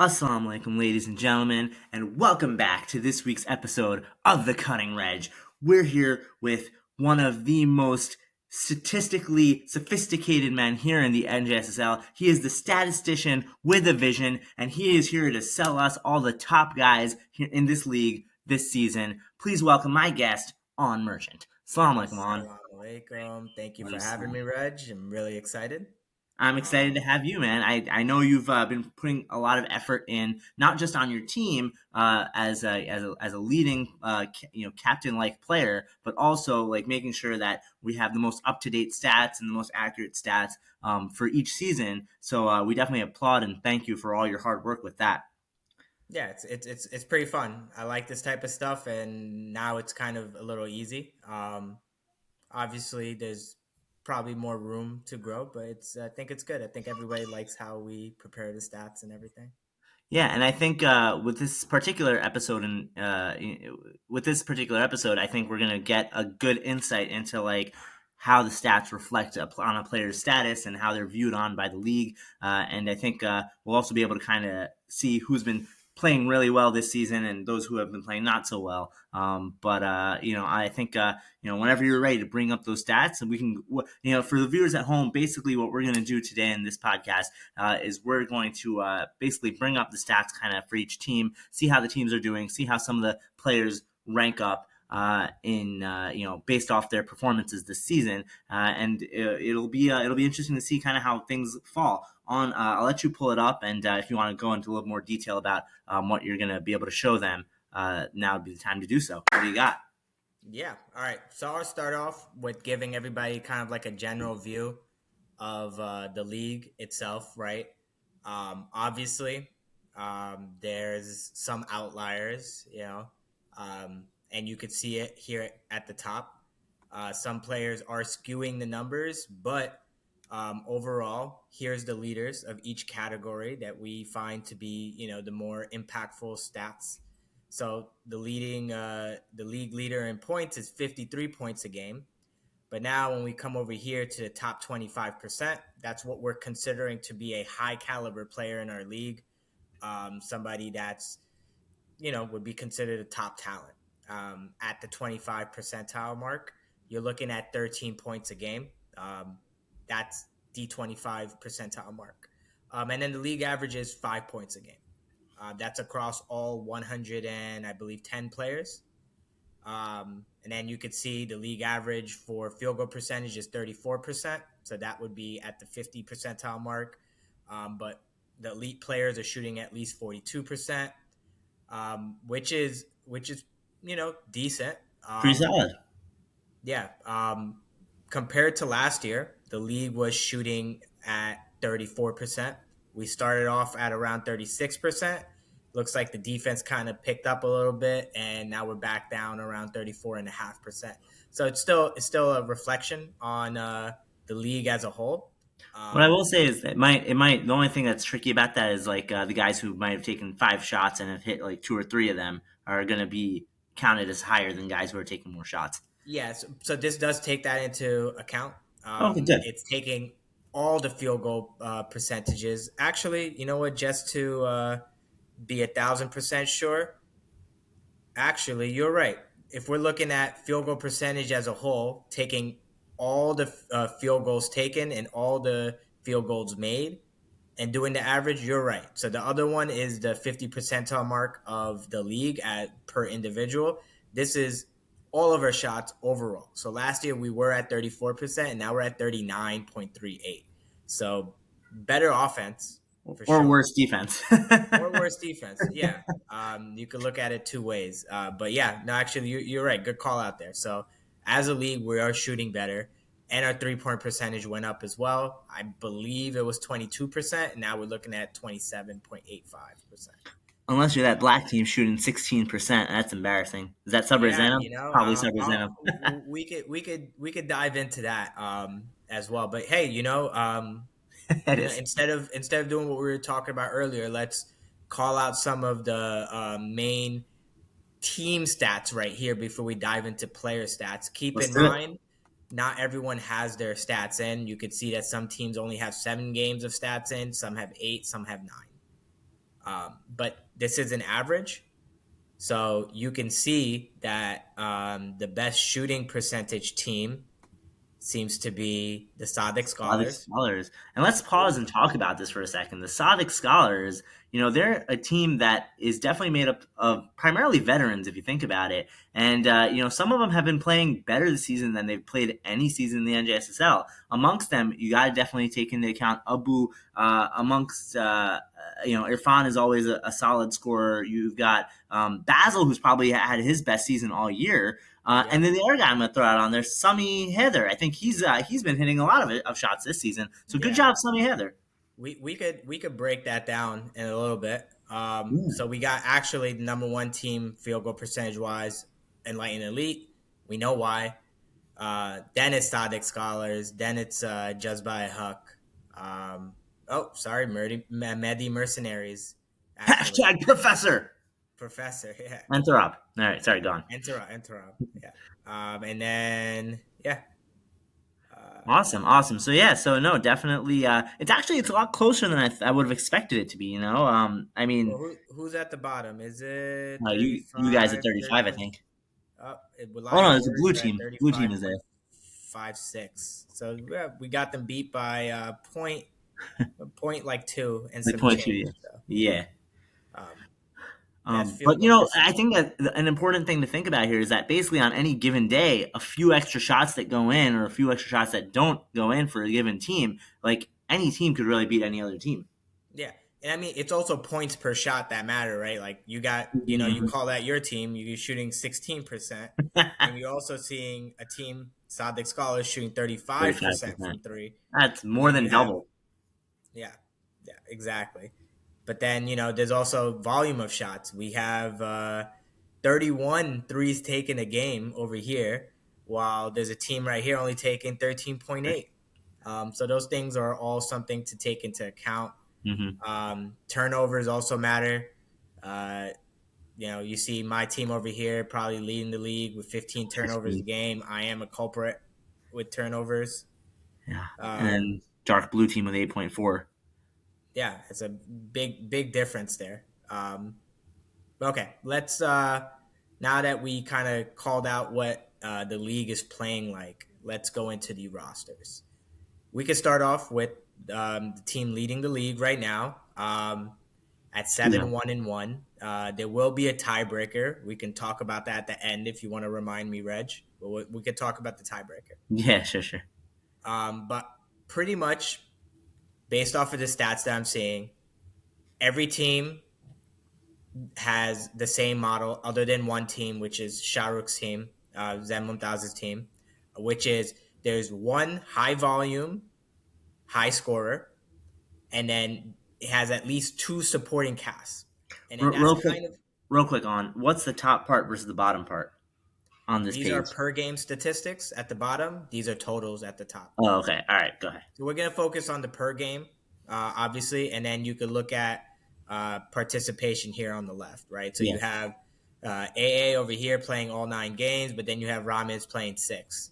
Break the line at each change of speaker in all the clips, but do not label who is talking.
Assalamu alaikum, ladies and gentlemen, and welcome back to this week's episode of The Cutting Reg. We're here with one of the most statistically sophisticated men here in the NJSSL. He is the statistician with a vision, and he is here to sell us all the top guys here in this league this season. Please welcome my guest, On Merchant. Assalamu alaikum, On.
Assalamu alaikum. Thank you for having me, Reg. I'm really excited.
I'm excited to
Um,
have you, man. I know you've been putting a lot of effort in, not just on your team as a leading captain like player, but also like making sure that we have the most up to date stats and the most accurate stats for each season. So we definitely applaud and thank you for all your hard work with that.
yeah, it's pretty fun. I like this type of stuff, and now it's kind of a little easy. Obviously, there's probably more room to grow, but I think it's good. I think everybody likes how we prepare the stats and everything.
Yeah, and I think with this particular episode I think we're gonna get a good insight into like how the stats reflect on a player's status and how they're viewed on by the league. And I think we'll also be able to kind of see who's been playing really well this season and those who have been playing not so well. But I think whenever you're ready to bring up those stats, and we can, for the viewers at home, basically what we're going to do today in this podcast is we're going to basically bring up the stats kind of for each team, see how the teams are doing, see how some of the players rank up in based off their performances this season, and it'll be interesting to see kind of how things fall. On, I'll let you pull it up, and if you want to go into a little more detail about what you're going to be able to show them, now would be the time to do so. What do you got?
Yeah. All right. So I'll start off with giving everybody kind of like a general view of the league itself, right? Obviously, there's some outliers, and you could see it here at the top. Some players are skewing the numbers, but overall, here's the leaders of each category that we find to be, the more impactful stats. So the league leader in points is 53 points a game. But now, when we come over here to the top 25%, that's what we're considering to be a high caliber player in our league. Somebody that's, would be considered a top talent. At the 25 percentile mark, you're looking at 13 points a game. That's the 25 percentile mark. And then the league average is 5 points a game. That's across all 100 and I believe 10 players. And then you could see the league average for field goal percentage is 34%. So that would be at the 50 percentile mark. But the elite players are shooting at least 42%, which is decent.
Pretty solid.
Yeah. Compared to last year, the league was shooting at 34%. We started off at around 36%. Looks like the defense kind of picked up a little bit, and now we're back down around 34.5%. So it's still a reflection on the league as a whole.
What I
Um,
will say is that it might the only thing that's tricky about that is like the guys who might have taken 5 shots and have hit like two or three of them are going to be counted as higher than guys who are taking more shots.
yeah, so this does take that into account.
Okay, good.
It's taking all the field goal percentages. Actually, you know what? Just to be 1,000% sure, actually, you're right. If we're looking at field goal percentage as a whole, taking all the field goals taken and all the field goals made and doing the average, you're right. So the other one is the 50 percentile mark of the league at per individual. This is all of our shots overall. So last year we were at 34%, and now we're at 39.38. So better offense for
Or
sure,
worse defense.
or worse defense. Yeah, you could look at it two ways. But yeah, no, actually, you're right. Good call out there. So as a league, we are shooting better, and our 3 point percentage went up as well. I believe it was 22%, and now we're looking at 27.85%.
Unless you're that black team shooting 16%, that's embarrassing. Is that
Yeah,
Sub-Rosanna? Probably Sub-Rosanna.
we could dive into that as well. But hey,
It is.
instead of doing what we were talking about earlier, let's call out some of the main team stats right here before we dive into player stats. Keep
Let's
in
do it.
mind, not everyone has their stats in. You could see that some teams only have 7 games of stats in, some have 8, some have 9. But this is an average. So you can see that the best shooting percentage team seems to be the Sadiq
Slavic
Scholars.
Scholars. And let's pause and talk about this for a second. The Slavic Scholars, they're a team that is definitely made up of primarily veterans, if you think about it. And, some of them have been playing better this season than they've played any season in the NJSSL. Amongst them, you got to definitely take into account Abu. Irfan is always a solid scorer. You've got Basil, who's probably had his best season all year. And then the other guy I'm going to throw out on there, Sami Heather. I think he's been hitting a lot of shots this season. So good job, Sami Heather.
We could break that down in a little bit. So we got actually the number one team field goal percentage wise, Enlightened Elite. We know why. Then it's Sadiq Scholars. Then it's Jazbai Huck. Mehdi Mercenaries. Actually.
Hashtag
Professor. Yeah.
Enterop. All right, sorry, go on.
Enterop. Yeah. And then
Awesome. So no, definitely. It's a lot closer than I would have expected it to be.
who's at the bottom? Is it
you guys at 35? I think.
Oh
no, it's a blue team. Blue team is there.
5-6. So we got them beat by point like 2 and
Like
some
point
change.
2, yeah.
But
I think that an important thing to think about here is that basically on any given day, a few extra shots that go in or a few extra shots that don't go in for a given team, like any team could really beat any other team.
Yeah. And I mean, it's also points per shot that matter, right? Like you got, you call that your team, you're shooting 16%. And you're also seeing a team, Sadiq Scholars, shooting 35% from 3.
That's more than double.
Yeah, exactly. But then, there's also volume of shots. We have 31 threes taken a game over here, while there's a team right here only taking 13.8. So those things are all something to take into account. Turnovers also matter. You see my team over here probably leading the league with 15 turnovers a game. I am a culprit with turnovers.
Yeah, and dark blue team with 8.4.
Yeah, it's a big difference there. Okay, let's now that we kind of called out what the league is playing like, let's go into the rosters. We could start off with the team leading the league right now at 7-1-1. There will be a tiebreaker. We can talk about that at the end if you want to remind me, Reg. We could talk about the tiebreaker.
Yeah, sure.
But pretty much, based off of the stats that I'm seeing, every team has the same model other than one team, which is Shahruk's team, Zen Mumtaz's team, which is there's one high volume, high scorer, and then it has at least 2 supporting casts. And
real quick on what's the top part versus the bottom part on this page?
These are per game statistics at the bottom. These are totals at the top.
Oh, okay. All right, go ahead.
So we're going to focus on the per game, obviously, and then you could look at participation here on the left, right? So you have AA over here playing all 9 games, but then you have Ramiz playing 6.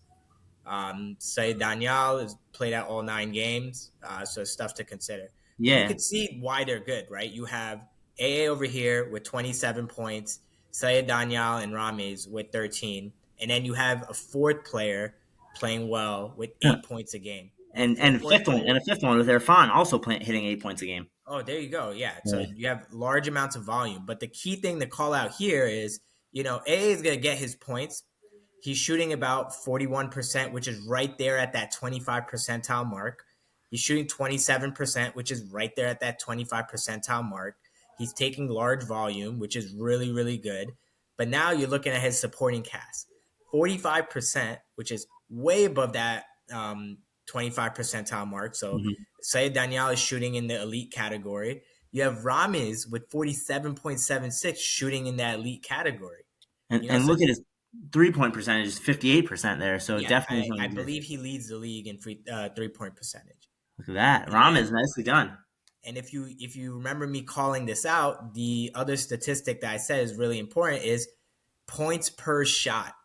Saeed Daniel has played out all 9 games, so stuff to consider.
Yeah.
You can see why they're good, right? You have AA over here with 27 points, Saeed Daniel and Ramiz with 13, and then you have a 4th player playing well with 8 points a game.
And a fifth one with Irfan also hitting 8 points a game.
Oh, there you go. Yeah. So you have large amounts of volume. But the key thing to call out here is, AA is going to get his points. He's shooting about 41%, which is right there at that 25 percentile mark. He's shooting 27%, which is right there at that 25 percentile mark. He's taking large volume, which is really, really good. But now you're looking at his supporting cast. 45%, which is way above that 25 percentile mark. So Saeed Daniel is shooting in the elite category. You have Ramiz with 47.76 shooting in that elite category.
And look at his 3-point percentage is 58% there. So definitely,
I believe he leads the league in 3-point percentage.
Look at that, Ramiz, nicely done.
And if you remember me calling this out, the other statistic that I said is really important is points per shot.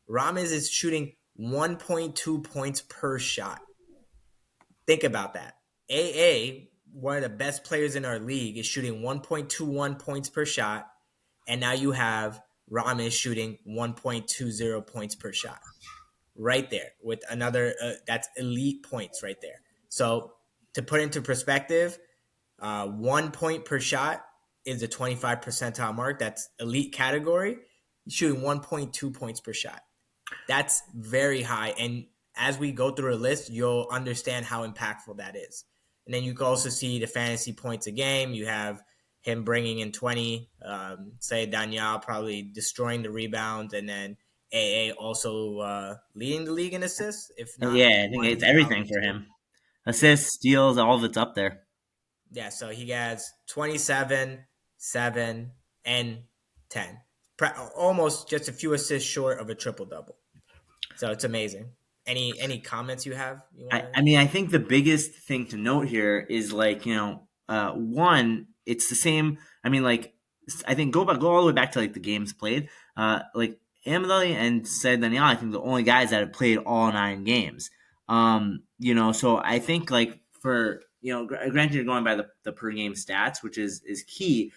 Ramiz is shooting 1.2 points per shot. Think about that. AA one of the best players in our league, is shooting 1.21 points per shot, and now you have Ramos shooting 1.20 points per shot, right there with another that's elite points right there. So to put into perspective, 1 point per shot is a 25 percentile mark. That's elite category. Shooting 1.2 points per shot. That's very high. And as we go through a list, you'll understand how impactful that is. And then you can also see the fantasy points a game. You have him bringing in 20, say Daniel probably destroying the rebounds, and then AA also leading the league in assists, if not
Yeah, I think
one,
it's
he's
everything
probably
for
two.
him. Assists, steals, all of it's up there.
Yeah, so he has 27, 7, and 10. Almost just a few assists short of a triple double. So it's amazing. Any comments you have? You want to?
I mean, I think the biggest thing to note here is like, one, it's the same. I mean, like, I think go all the way back to like the games played. Like Amadali and Said Daniel, I think the only guys that have played all 9 games. So I think like for granted you're going by the per game stats, which is key.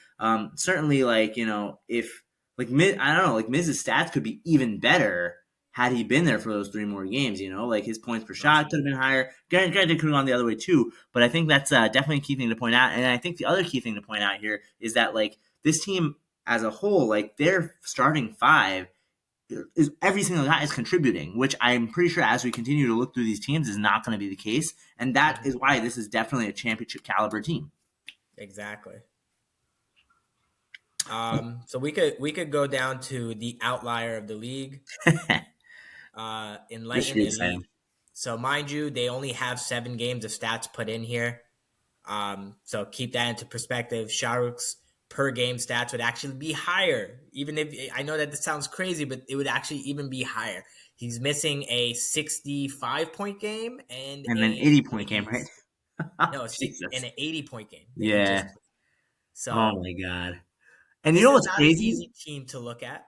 Certainly, like if like I don't know, like Miz's stats could be even better had he been there for those 3 more games. Like his points per shot could have been higher. Granted, could have gone the other way too. But I think that's definitely a key thing to point out. And I think the other key thing to point out here is that like this team as a whole, like their starting 5 is every single guy is contributing, which I'm pretty sure as we continue to look through these teams is not going to be the case. And that is why this is definitely a championship caliber team.
Exactly. So we could go down to the outlier of the league,
This should be
Enlighten
exciting.
Elite. So mind you, they only have 7 games of stats put in here. So keep that into perspective. Shahruk's per game stats would actually be higher. Even if I know that this sounds crazy, but it would actually even be higher. He's missing a 65-point game and
And then
a
80-point game, right?
no, and
Jesus.
an 80-point game that he just
Yeah.
played.
Oh
So
my god. And you
this
know
is
what's
not an
crazy?
easy team to look at.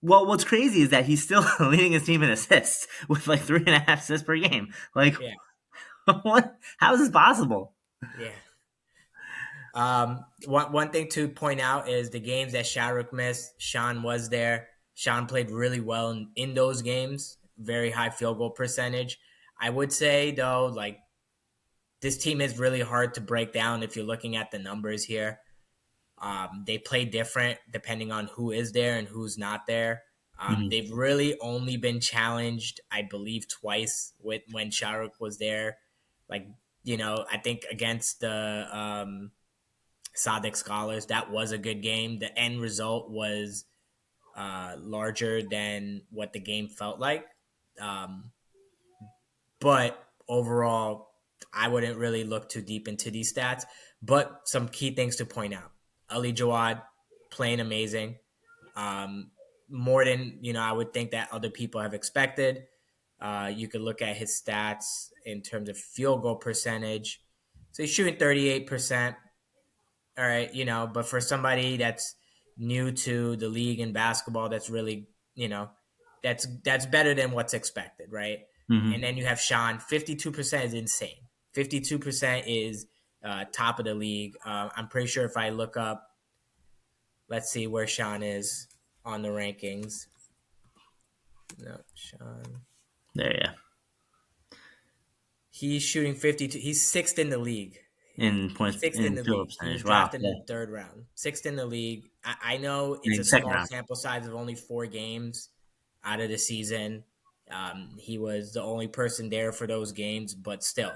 Well, what's crazy is that he's still leading his team in assists with like 3.5 assists per game. Like,
Yeah,
what? How is this possible?
yeah. One thing to point out is the games that Shahrukh missed. Sean was there. Sean played really well in those games. Very high field goal percentage. I would say though, like this team is really hard to break down if you're looking at the numbers here. They play different depending on who is there and who's not there.
Mhm.
They've really only been challenged, I believe, twice with when Shahrukh was there. Like I think against the Sadek Scholars, that was a good game. The end result was larger than what the game felt like. Um, but overall, I wouldn't really look too deep into these stats. But some key things to point out: Ali Jawad playing amazing, um, more than I would think that other people have expected. You could look at his stats in terms of field goal percentage. So he's shooting 38%. All right, but for somebody that's new to the league in basketball, that's really, that's better than what's expected, right? And
Mhm.
then you have Sean, 52% is insane. 52% is top of the league. I'm pretty sure if I look up, let's see where Sean is on the rankings. No, Sean.
There, yeah.
He's shooting 52. He's sixth in the league.
In points
Sixth in
in
the
field goal
league. He was
percentage. Wow.
drafted in
Yeah.
the third round. Sixth in the league. I know
I
it's
mean,
a
second
small
round.
sample size of only 4 games out of the season. He was the only person there for those games, but still,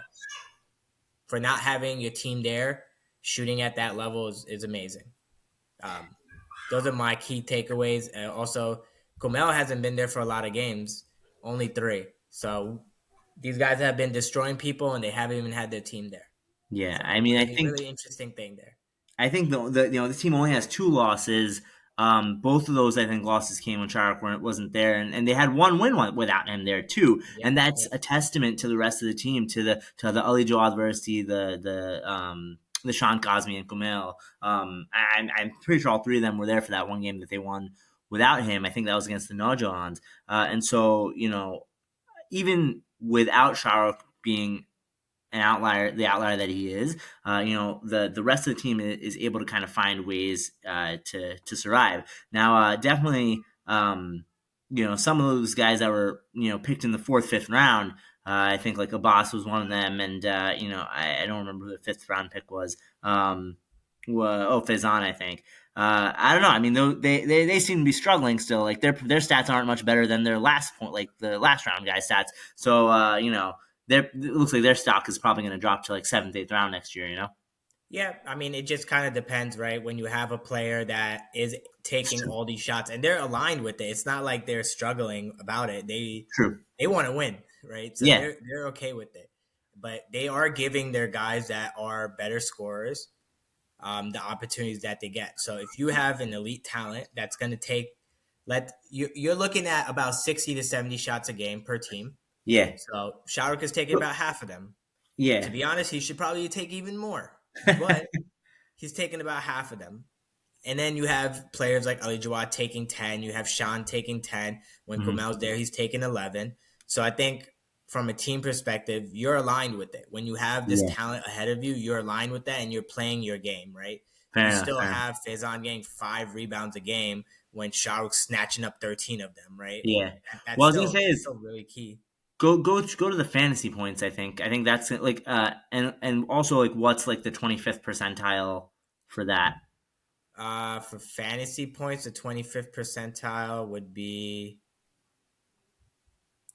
for not having your team there, shooting at that level is amazing. Um, those are my key takeaways. Also, Gomel hasn't been there for a lot of games, only 3. So these guys have been destroying people, and they haven't even had their team there.
Yeah.
So
I mean,
really, really interesting thing there.
I think the team only has 2 losses. Both of those I think losses came when Shark wasn't there, and they had 1 win without him there too,
Yep,
and that's
yep.
a testament to the rest of the team, to the Ali Joe adversity, the Sean Cosme and Kumail. I'm pretty sure all 3 of them were there for that one game that they won without him. I think that was against the Nojans, and so even without Shark being an outlier, the outlier that he is, the rest of the team is able to kind of find ways to survive. Now, definitely, some of those guys that were picked in the fourth, fifth round. I think like Abbas was one of them, and I don't remember who the fifth round pick was. Faison, I think. I don't know. I mean, they seem to be struggling still. Like their stats aren't much better than their last point, like the last round guys' stats. So it looks like their stock is probably going to drop to like seventh, eighth round next year.
Yeah, I mean, it just kind of depends, right? When you have a player that is taking all these shots and they're aligned with it, it's not like they're struggling about it.
True.
They want to win, right? So
Yeah.
they're okay with it. But they are giving their guys that are better scorers the opportunities that they get. So if you have an elite talent that's going to you're looking at about 60 to 70 shots a game per team.
Yeah.
So Shahrukh is taking about half of them.
Yeah.
To be honest, he should probably take even more. But he's taking about half of them. And then you have players like Ali Jawad taking 10. You have Sean taking 10. When Kumail's there, he's taking 11. So I think from a team perspective, you're aligned with it. When you have this talent ahead of you, you're aligned with that and you're playing your game, right? You still have Faison getting 5 rebounds a game when Shahrukh's snatching up 13 of them, right?
Yeah.
That's
well, I was going to say is
still really key.
Go to the fantasy points. I think that's like and also like what's like the 25th percentile for that.
For fantasy points, the 25th percentile would be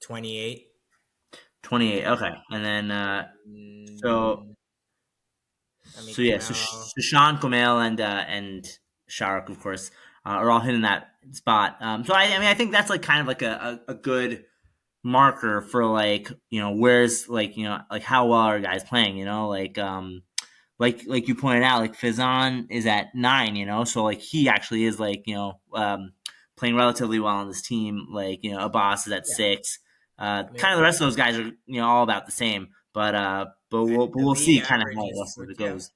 28.
28. Okay, and then so Sean, Kumail, and Shahrukh, of course, are all hitting that spot. So I think that's like kind of like a good marker for like where's like like how well are guys playing, like you pointed out, like Faison is at 9, so like he actually is like playing relatively well on this team. Like Abbas is at 6. Kind of the rest of those guys are all about the same, but we'll see kind of how the rest of it goes.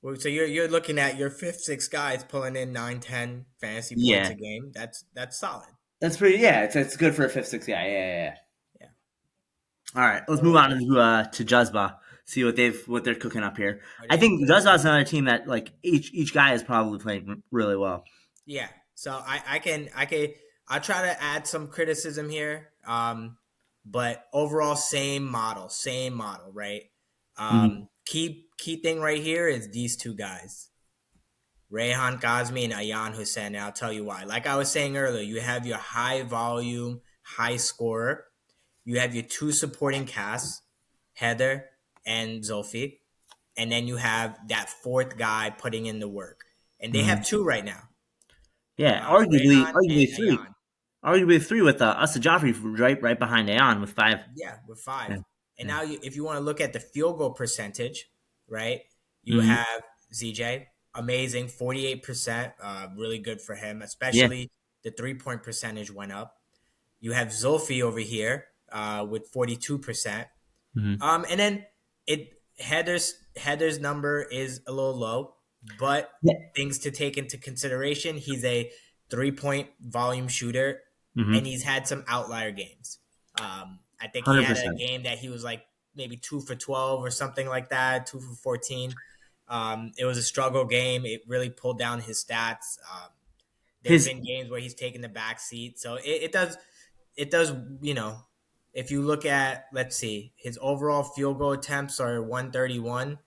Well, so you're looking at your 5th, 6th guys pulling in 9, 10 fantasy points a game. That's solid.
That's pretty. Yeah, it's good for a 5th, 6th guy. Yeah. All right, let's move on to Juzba. See what they're cooking up here. I think Juzba's another team that like each guy is probably playing really well.
Yeah, so I'll try to add some criticism here, but overall same model, right? Key thing right here is these two guys, Rayhan Kazmi and Ayan Hussein. And I'll tell you why. Like I was saying earlier, you have your high volume, high scorer. You have your 2 supporting casts, Heather and Zulfi. And then you have that 4th guy putting in the work. And they have 2 right now.
Yeah, arguably 3. Ayan. Arguably 3 with Asa Joffrey right behind Ayan with 5.
Yeah, with 5. Yeah. And now if you want to look at the field goal percentage, right, you have ZJ, amazing, 48%, really good for him, especially the 3-point percentage went up. You have Zulfi over here with 42%. And then Heather's number is a little low, but things to take into consideration, he's a 3-point volume shooter, and he's had some outlier games. I think 100%. He had a game that he was like maybe 2 for 12 or something like that, 2 for 14. It was a struggle game. It really pulled down his stats. There's been games where he's taken the back seat. So it does, if you look at, let's see, his overall field goal attempts are 131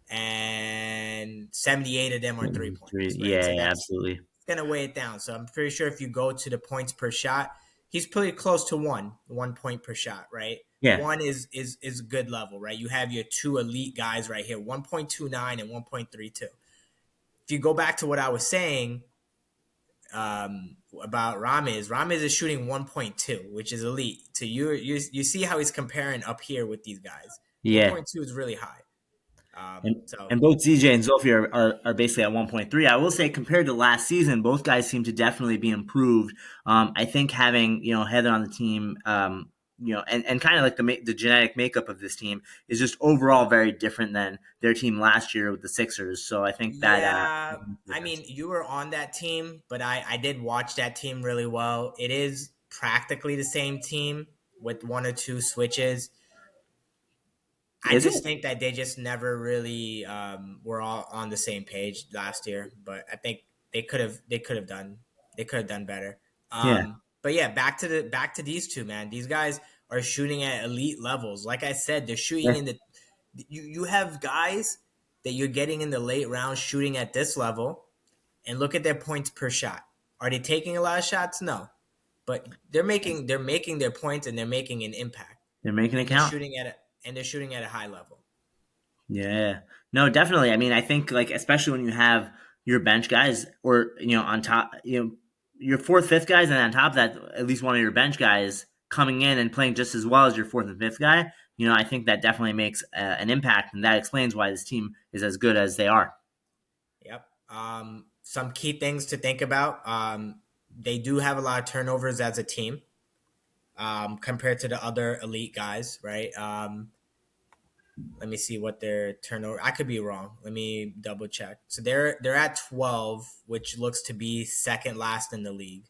and 78 of them are 3 points. Right?
Yeah, so absolutely.
It's going to weigh it down. So I'm pretty sure if you go to the points per shot, he's pretty close to 1 point per shot, right?
Yeah.
1 is good level, right? You have your 2 elite guys right here, 1.29 and 1.32. If you go back to what I was saying about Ramiz is shooting 1.2, which is elite. So you see how he's comparing up here with these guys.
Yeah.
1.2 is really high.
And both ZJ and Zulfi are basically at 1.3. I will say compared to last season, both guys seem to definitely be improved. I think having Heather on the team, and kind of like the genetic makeup of this team is just overall very different than their team last year with the Sixers. So I think that
I mean, you were on that team, but I did watch that team really well. It is practically the same team with 1 or 2 switches. I
Is it?
just think that they just never really were all on the same page last year. But I think they could have done better.
Yeah.
But yeah, back to these two, man. These guys are shooting at elite levels. Like I said, they're shooting
Yeah.
in the you have guys that you're getting in the late rounds shooting at this level, and look at their points per shot. Are they taking a lot of shots? No, but they're making their points and they're making an impact,
They're making it
and they're
count.
shooting at they're shooting at a high level.
Yeah. No, definitely. I mean, I think like especially when you have your bench guys or on top, your fourth, fifth guys, and on top of that, at least one of your bench guys coming in and playing just as well as your fourth and fifth guy. I think that definitely makes an impact, and that explains why this team is as good as they are.
Yep. Some key things to think about. They do have a lot of turnovers as a team compared to the other elite guys, right? Let me see what their turnover. I could be wrong. Let me double check. So they're at 12, which looks to be second last in the league.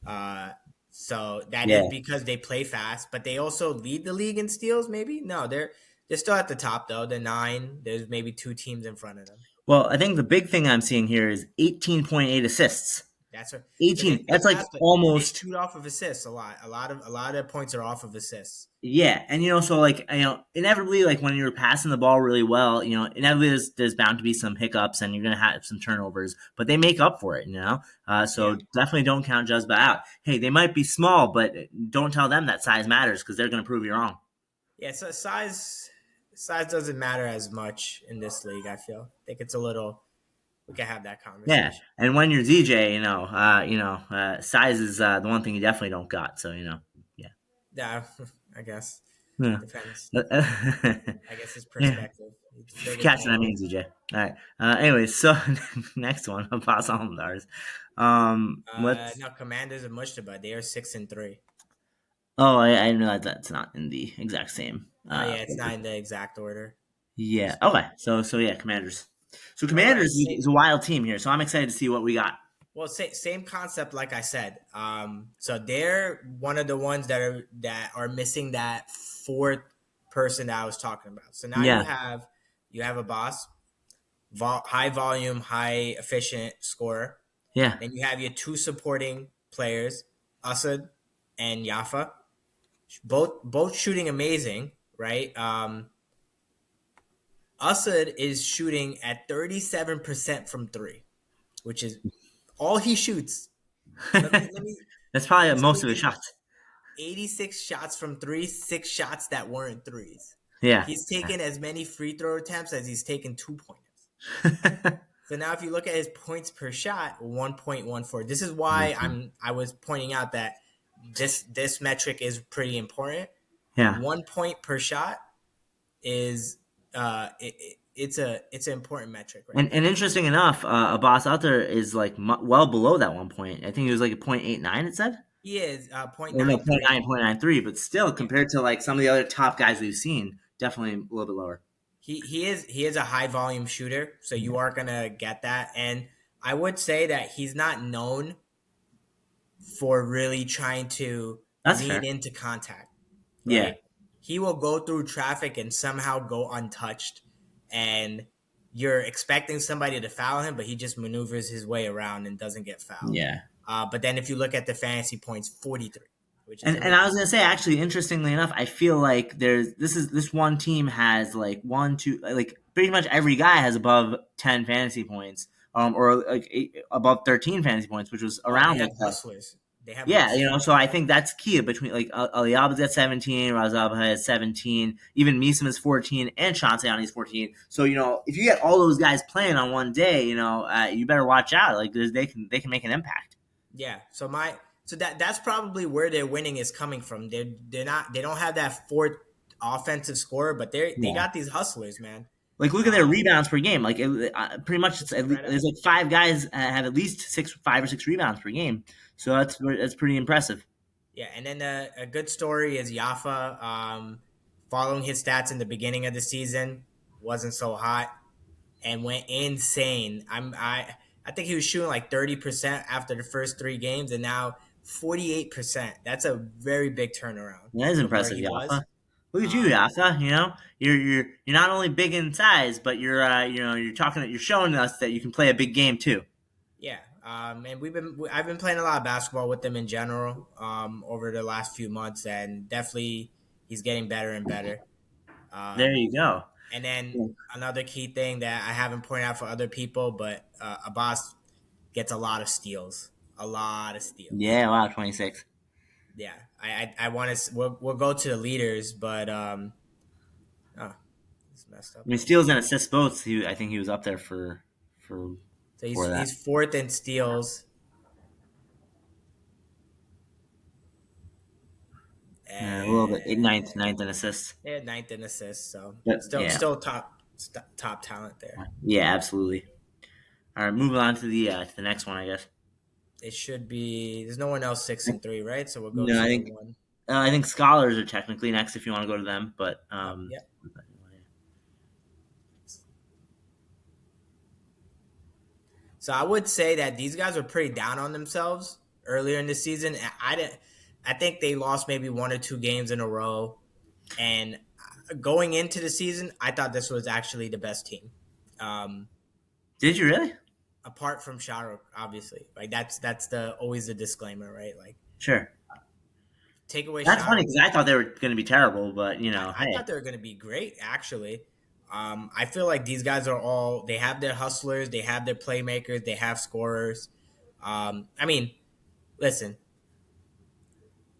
Uh, so that
Yeah.
is because they play fast, but they also lead the league in steals. Maybe no, they're still at the top though. They're 9. There's maybe 2 teams in front of them.
Well, I think the big thing I'm seeing here is 18.8 assists.
That's what. So they
18.
play
That's like
fast, but they
almost.
shoot off of assists a lot. A lot of points are off of assists.
Yeah, and so like inevitably, like when you're passing the ball really well, inevitably there's bound to be some hiccups and you're gonna have some turnovers, but they make up for it, So
Yeah.
definitely don't count Juzba out. Hey, they might be small, but don't tell them that size matters because they're gonna prove you wrong.
Yeah, so size doesn't matter as much in this league. I feel. I think it's a little. We can have that
Yeah,
conversation.
and when you're ZJ, size is the one thing you definitely don't got. So yeah.
Yeah, I guess
Yeah.
depends. I guess it's
Yeah.
perspective. It's bigger than
Catching that
yours.
means ZJ. All right. Anyways, so next one, Abbas Almdars. Let's.
No, Commanders of Mushtaba. They are 6-3.
Oh, I didn't realize that's not in the exact same.
Oh yeah, it's not in the exact order.
Yeah.
So,
Okay. So yeah, Commanders. So
all right.
Commanders is a wild team here. So I'm excited to see what we got.
Well, same concept, like I said. So they're one of the ones that are missing that fourth person that I was talking about. So now
Yeah.
you have a boss, high volume, high efficient scorer.
Yeah.
Then you have your 2 supporting players, Asad and Yafa, both shooting amazing, right? Asad is shooting at 37% from 3, which is all he shoots. Let me
That's probably
He's
most of his
taken
shots.
86 shots from 3, 6 shots that weren't threes.
Yeah.
He's taken as many free throw attempts as he's taken 2-pointers. So now if you look at his points per shot, 1.14. This is why I was pointing out that this metric is pretty important.
Yeah.
1 point per shot is it's an important metric, right?
And interesting enough, Abbas out there is like well below that 1 point. I think it was like a 0.89. It said.
He is
Or no,
0.93.
0.93, but still
Yeah.
compared to like some of the other top guys we've seen, definitely a little bit lower.
He is a high volume shooter, so you are gonna get that. And I would say that he's not known for really trying to
That's
lean
fair.
into contact,
Yeah.
right? He will go through traffic and somehow go untouched, and you're expecting somebody to foul him, but he just maneuvers his way around and doesn't get fouled.
Yeah.
But then if you look at the fantasy points, 43, which is
And I was gonna say, actually, interestingly enough, I feel like this one team has like one, two, like pretty much every guy has above 10 fantasy points, or like above 13 fantasy points, which was
oh, they
around
have
like
hustlers. They have
yeah,
hustlers.
so I think that's key between like Aliaba's at 17, Razab has 17, even Misam is 14, and Shantayanis 14. So if you get all those guys playing on one day, you better watch out. Like they can make an impact.
Yeah. So that's probably where their winning is coming from. They don't have that fourth offensive scorer, but they
Yeah.
got these hustlers, man.
Like look at their rebounds per game. Like pretty much, it's at least,
Incredible.
there's like 5 guys have at least 5 or 6 rebounds per game. So that's pretty impressive.
Yeah, and then a good story is Yafa. Following his stats in the beginning of the season, wasn't so hot and went insane. I think he was shooting like 30% after the first 3 games, and now 48%. That's a very big turnaround
That is
from where
impressive,
he was.
Yafa. Look at you,
Um,
Yasa. You're not only big in size, but you're showing us that you can play a big game too.
yeah, and I've been playing a lot of basketball with him in general over the last few months, and definitely he's getting better and better.
There
Um,
you go.
and then another key thing that I haven't pointed out for other people, but Abbas gets a lot of steals.
Yeah, wow, 26.
Yeah, I want to. We'll go to the leaders, but oh, it's messed
I
up
mean,
right here.
steals and assists both. I think he was up there for
So
for that.
he's fourth in steals
A little bit
and
ninth in assists.
yeah, ninth in assists. So
But yeah,
still top talent there.
yeah, absolutely. All right, moving on to the next one, I guess.
It should be. There's no one else 6-3, right? So we'll go
No,
to the one.
I think scholars are technically next if you want to go to them, but
Oh, yeah. So I would say that these guys were pretty down on themselves earlier in the season. I didn't. I think they lost maybe one or two games in a row, and going into the season, I thought this was actually the best team. Um,
did you really?
Apart from Shahrukh, obviously, like that's the always the disclaimer, right? Like
Sure.
take away
That's funny
Shahrukh.
because I thought they were going to be terrible, but
I
hey,
thought they were going to be great, actually. I feel like these guys are all they have their hustlers, they have their playmakers, they have scorers. I mean, listen,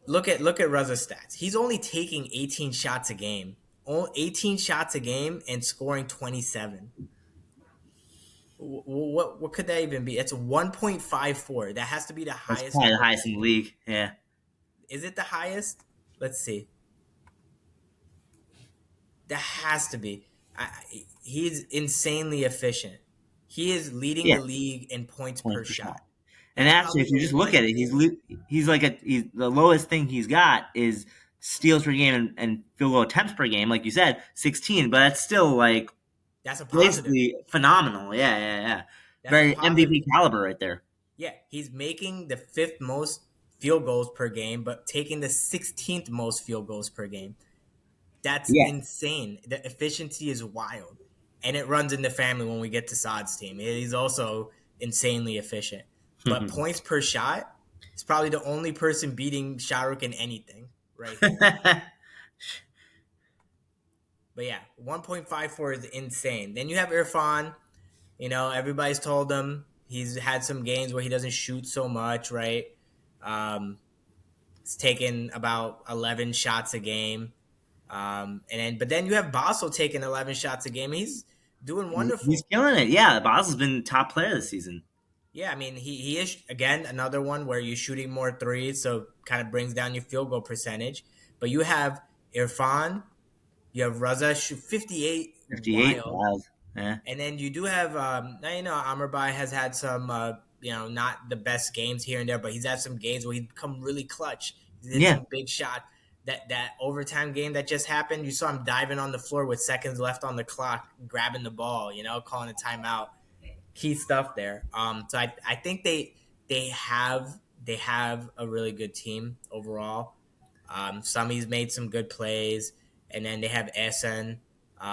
look at Reza's stats. He's only taking 18 shots a game, 18 shots a game, and scoring 27. What could that even be? It's 1.54. That has to be the
that's
highest
probably the
number.
highest in the league. Yeah.
Is it the highest? Let's see. That has to be. He's insanely efficient. He is leading
Yeah.
the league in points per
20%.
shot.
And
That's
actually,
probably
if you
the
just look
one
at it,
thing.
he's like the lowest thing he's got is steals per game and field goal attempts per game, like you said, 16. But that's still like
That's a positive.
basically phenomenal. Yeah, yeah, yeah.
That's a
Very
positive.
MVP caliber right there.
Yeah, he's making the fifth most field goals per game, but taking the 16th most field goals per game. That's
Yeah.
insane. The efficiency is wild. And it runs in the family when we get to Saad's team. He's also insanely efficient. But points per shot, he's probably the only person beating Shahrukh in anything right here. But yeah, 1.54 is insane. Then you have Irfan. Everybody's told him he's had some games where he doesn't shoot so much, right? Um, he's taking about 11 shots a game. But then you have Basel taking 11 shots a game. He's doing
He's
wonderful.
killing it. Yeah, Basel's been top player this season.
Yeah, I mean, he is, again, another one where you're shooting more threes, so kind of brings down your field goal percentage. But you have Irfan, you have Raza shoot 58,
58.
wild.
Wow. Yeah.
And then you do have, now Amirbai has had some, not the best games here and there, but he's had some games where he's become really clutch. He's hit
Yeah.
some big shot. That overtime game that just happened, you saw him diving on the floor with seconds left on the clock, grabbing the ball, calling a timeout. Key stuff there. So I think they have a really good team overall. Sami's made some good plays, and then they have Essen.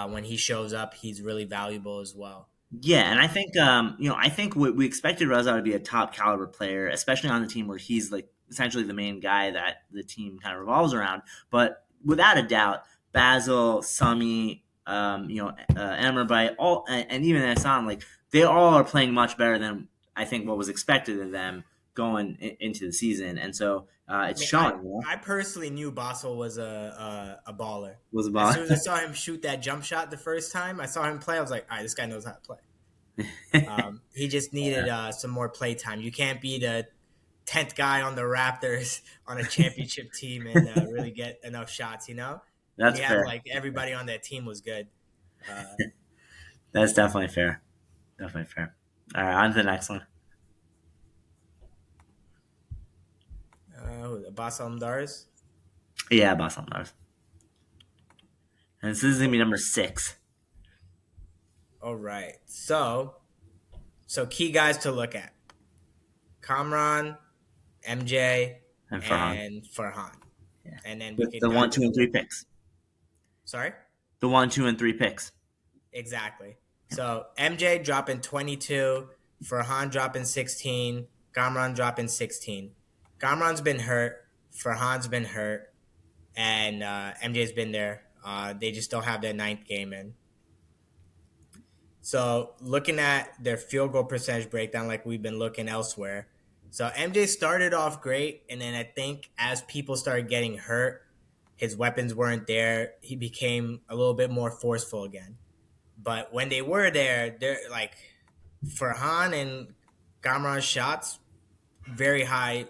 When he shows up, he's really valuable as well.
Yeah, and I think I think we expected Reza to be a top caliber player, especially on the team where he's like essentially the main guy that the team kind of revolves around. But without a doubt, Basil, Sami, Emmer all, and even Hassan, like they all are playing much better than I think what was expected of them going into the season, and so
I
it's
mean,
showing.
I personally knew Basel was a baller.
Was
As
about.
soon as I saw him shoot that jump shot the first time I saw him play, I was like, all right, this guy knows how to play. He just needed some more play time. You can't be the 10th guy on the Raptors on a championship team and really get enough shots, When
That's
you have
fair.
like everybody on that team was good. Uh,
That's definitely fair. Definitely fair. All right, on to the next one.
Abbas Almdars.
Yeah, Boston Mars. And this is gonna be number 6.
All right. So key guys to look at: Kamran, MJ,
And Farhan.
and Farhan.
Yeah.
And then we
With
could
the one,
dive
two,
in a
and three
little.
picks.
Sorry.
The 1, 2, and 3 picks.
Exactly. So MJ dropping 22, Farhan dropping 16, Gamran dropping 16. Gamran's been hurt, Farhan's been hurt, and MJ's been there. They just don't have their ninth game in. So looking at their field goal percentage breakdown, like we've been looking elsewhere. So MJ started off great, and then I think as people started getting hurt, his weapons weren't there. He became a little bit more forceful again. But when they were there, they're like Farhan and Gamran's shots, very high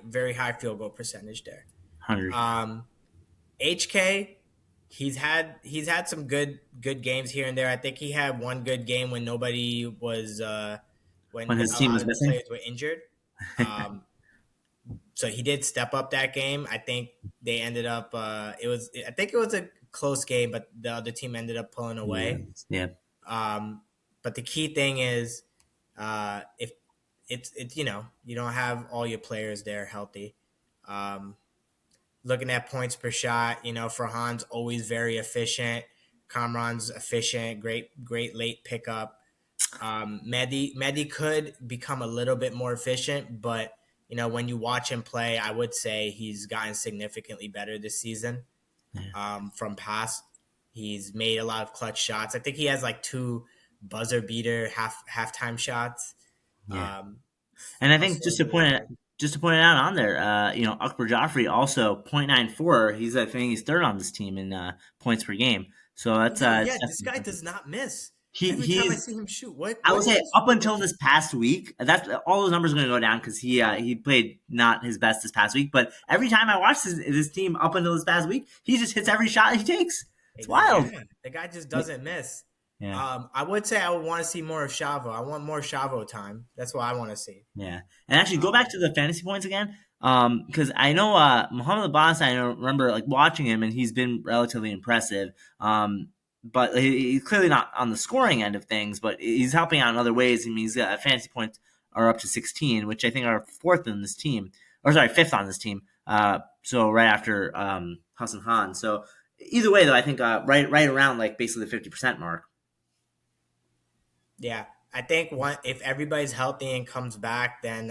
field goal percentage there.
100.
HK, he's had some good games here and there. I think he had one good game when nobody was when
When his
a
team
lot
was
of the
missing.
players were injured. Um, so he did step up that game. I think they ended up. I think it was a close game, but the other team ended up pulling
Yeah.
away.
Yeah.
But the key thing is, if it's you don't have all your players there healthy. Um, Looking at points per shot, Farhan's always very efficient. Kamran's efficient, great late pickup. Mehdi could become a little bit more efficient, but when you watch him play, I would say he's gotten significantly better this season from past. He's made a lot of clutch shots. I think he has like two buzzer beater halftime shots.
Yeah.
Um,
And I think
also,
just to point it out on there, Akbar Joffrey also 0.94. I think he's third on this team in points per game. So that's
yeah,
it's
this guy does not miss.
he
Every time I
he's
see him shoot, what
I would
what
say
is
up until this past week, that's all those numbers are going to go down because he played not his best this past week. But every time I watch this team up until this past week, he just hits every shot he takes. It's wild.
Yeah, the guy just doesn't miss.
Yeah.
I would say I would want to see more of Chavo. I want more Chavo time. That's what I want to see.
Yeah, and actually go back to the fantasy points again, because I know Muhammad Abbas. I remember like watching him, and he's been relatively impressive. But he's clearly not on the scoring end of things, but he's helping out in other ways. I mean, he's got fantasy points are up to 16, which I think are fourth in this team, or sorry, fifth on this team. So right after Hassan Khan. So either way, though, I think right around like basically the 50% mark.
Yeah, I think if everybody's healthy and comes back, then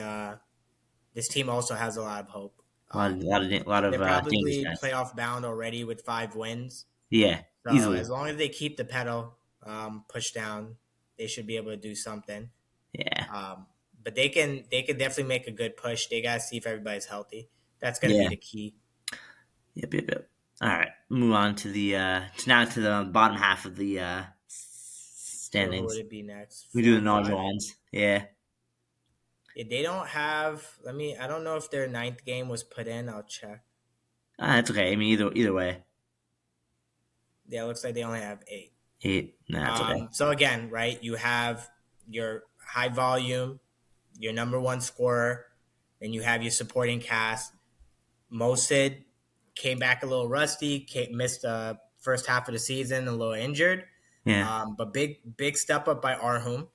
this team also has a lot of hope.
A lot of
They're
dangerous
probably
guys.
playoff bound already with 5 wins.
Yeah,
So
easily.
as long as they keep the pedal pushed down, they should be able to do something.
Yeah,
But they can definitely make a good push. They gotta see if everybody's healthy. That's gonna be
yeah.
the key.
Yep. All right, move on to the to the bottom half of the
So who would
standings.
it be next?
We
4
do the
and
knowledge
5.
ones. Yeah.
Yeah, they don't have. I don't know if their ninth game was put in. I'll check.
It's okay. I mean, either way,
Yeah, it looks like they only have 8.
8. Nah, it's okay.
So again, right? You have your high volume, your number one scorer, then you have your supporting cast. Mosid came back a little rusty, missed the first half of the season, a little injured.
Yeah.
But big step up by Arhum.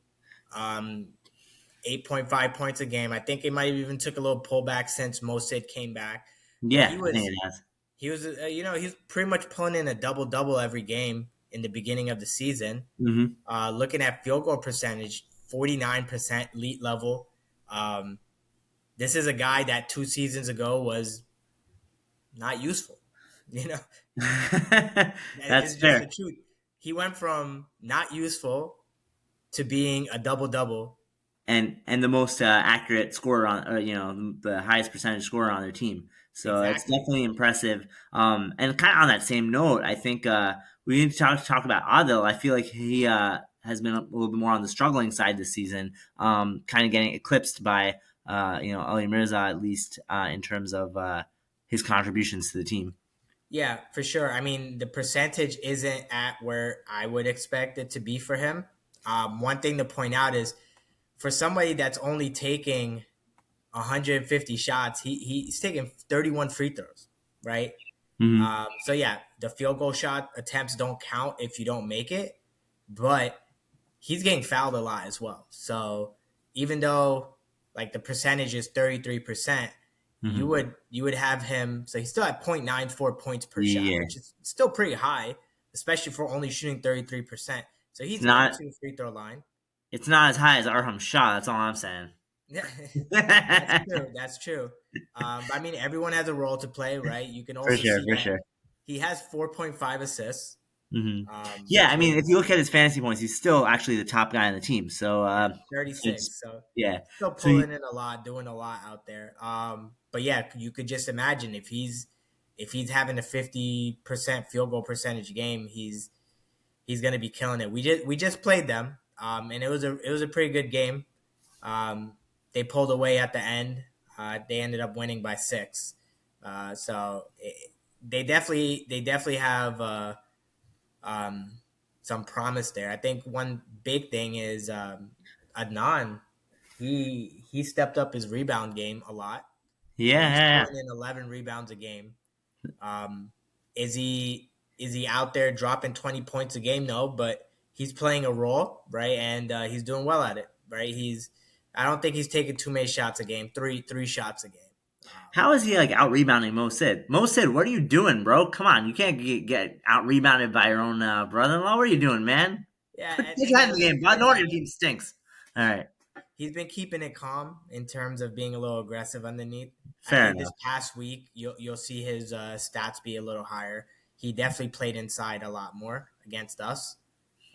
8.5 points a game. I think it might have even took a little pullback since Mosid came back. But
Yeah, I think it has.
he's pretty much pulling in a double every game in the beginning of the season.
Mm-hmm.
Looking at field goal percentage, 49% elite level. This is a guy that 2 seasons ago was not useful.
That's
It's just
fair.
the truth. He went from not useful to being a double.
And the most accurate scorer on, or the highest percentage scorer on their team. So it's
Exactly.
definitely impressive. And kind of on that same note, I think we need to talk about Adil. I feel like he has been a little bit more on the struggling side this season, kind of getting eclipsed by Ali Mirza, at least in terms of his contributions to the team.
Yeah, for sure. I mean, the percentage isn't at where I would expect it to be for him. One thing to point out is for somebody that's only taking 150 shots, he's taking 31 free throws, right?
Mm-hmm.
So yeah, the field goal shot attempts don't count if you don't make it, but he's getting fouled a lot as well. So even though like the percentage is 33%,
Mm-hmm.
you would have him. So he's still at 0.94 points per shot,
Yeah.
which is still pretty high. especially for only shooting 33%. So
It's
he's
not.
into the free throw line.
It's not as high as Arham's shot. That's all I'm saying.
Yeah, that's true. That's true. But I mean, everyone has a role to play, right? You can
For
also
sure.
see
For
that
sure.
he has 4.5 assists,
Yeah, I mean, if you
total
look at his fantasy points, he's still actually the top guy on the team. So, it's
36. So
yeah.
still
So you,
pulling in a lot, doing a lot out there. But yeah, you could just imagine if he's having a 50% field goal percentage game, he's gonna be killing it. We just played them, and it was a pretty good game. They pulled away at the end. They ended up winning by 6. They definitely have um, some promise there. I think one big thing is Adnan. He stepped up his rebound game a lot.
yeah,
He's
yeah,
pulling in 11 rebounds a game. Um, is he out there dropping 20 points a game? No, but he's playing a role, right? And he's doing well at it, right? I don't think he's taking too many shots a game, three shots a game.
How is he like out rebounding Mo Sid? Mo Sid, what are you doing, bro? Come on, you can't get out rebounded by your own brother-in-law. What are you doing, man?
Yeah,
Put
and,
your
and
head in the
he's
game, bud. No
been
wonder your team stinks. All right,
he's been keeping it calm in terms of being a little aggressive underneath. I
fair
think this
enough.
past week you'll see his stats be a little higher. He definitely played inside a lot more against us.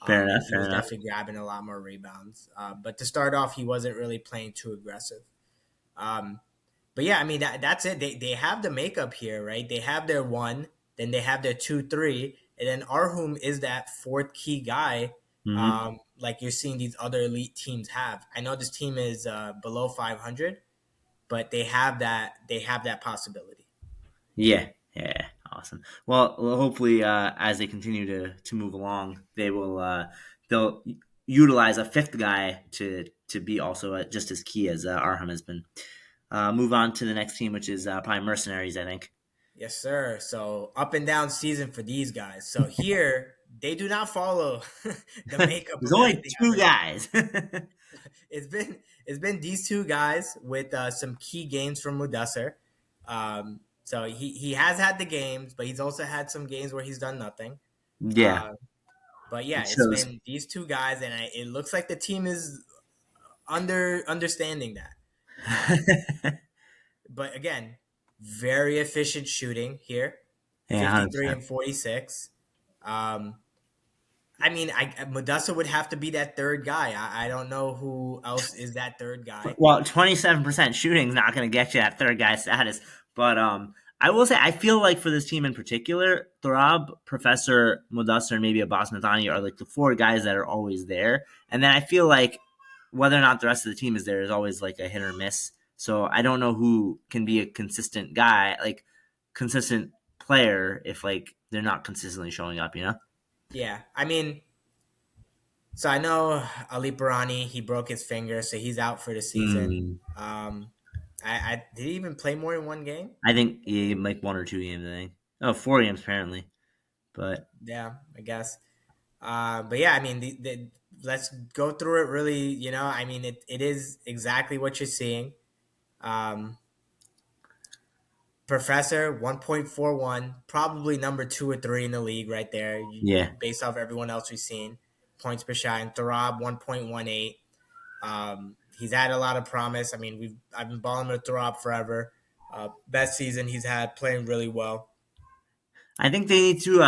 Fair
And
enough.
he
Fair
was
enough.
definitely grabbing a lot more rebounds. But to start off, he wasn't really playing too aggressive. Um, but yeah, I mean that's it. They have the makeup here, right? They have their one, then they have their 2-3, and then Arhum is that fourth key guy,
Hmm.
like you're seeing these other elite teams have. I know this team is below 500, but they have that possibility.
Yeah, yeah, awesome. Well, hopefully, as they continue to move along, they'll utilize a fifth guy to be also just as key as Arham has been. Move on to the next team, which is probably Mercenaries. I think.
Yes, sir. So up and down season for these guys. So here they do not follow the makeup
There's
of
only
everything I
two
mentioned.
guys.
It's been these two guys with some key games from Mudassar. So he has had the games, but he's also had some games where he's done nothing.
Yeah,
Uh, but yeah,
it
it's
shows.
been these two guys, and it looks like the team is understanding that. Um, but again, very efficient shooting here,
Yeah,
53
100%.
and 46. Um, I mean, Mudassar would have to be that third guy. I don't know who else is that third guy.
Well, 27% shooting is not going to get you that third guy status. But I will say, I feel like for this team in particular, Thorab, Professor, Mudassar, and maybe Abbas Madani are like the four guys that are always there. And then I feel like whether or not the rest of the team is there is always like a hit or miss. So I don't know who can be a consistent guy, like consistent player, if like they're not consistently showing up, you know?
Yeah, I mean, so I know Ali Barani, he broke his finger, so he's out for the season.
Mm,
Um, I did he even play more than one game?
I think yeah, like 1 or 2 games, I think. Oh, 4 games apparently. But
Yeah, I guess. But yeah, I mean, let's go through it really. I mean, it is exactly what you're seeing. Um, Professor 1.41, probably number 2 or 3 in the league right there,
yeah,
based off everyone else we've seen. Points per shot. And Thorab 1.18. He's had a lot of promise. I mean, I've been balling with Thorab forever. Best season he's had, playing really well.
I think they need to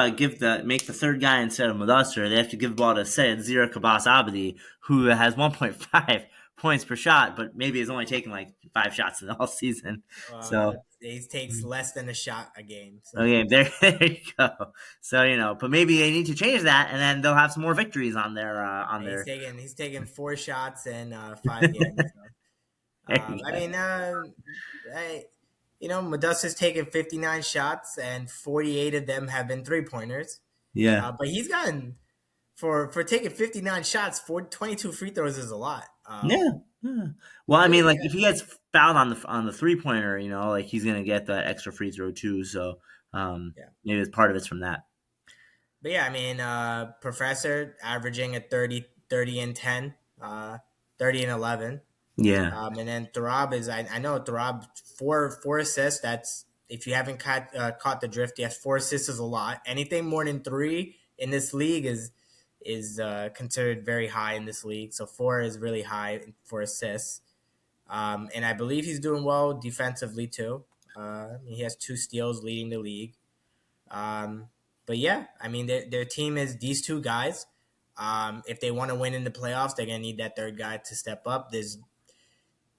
make the third guy instead of Mudassar. They have to give the ball to Sayed Zira Kabas Abadi, who has 1.5 points per shot, but maybe has only taken like 5 shots in the whole season. So
He takes less than a shot a game. So
okay, there you go. So but maybe they need to change that, and then they'll have some more victories on their
he's taking 4 shots in 5 games. So.
There you
I
go.
mean, Mudassar's taken 59 shots, and 48 of them have been 3-pointers.
Yeah.
But he's gotten for taking 59 shots, 22 free throws is a lot.
Yeah. Yeah. Well, I
But
mean,
yeah,
like if he gets fouled on the 3 pointer, like he's gonna get that extra free throw too. So
yeah.
maybe it's part of it's from that.
But yeah, I mean, Professor averaging at 30 and 10, 30 and 11.
Yeah.
And then Thorab I know Thorab, four assists. That's, if you haven't caught the drift, yes, 4 assists is a lot. Anything more than 3 in this league is considered very high in this league. So 4 is really high for assists. And I believe he's doing well defensively too. He has 2 steals leading the league. Um, but yeah, I mean, their team is these 2 guys. If they want to win in the playoffs, they're gonna need that third guy to step up.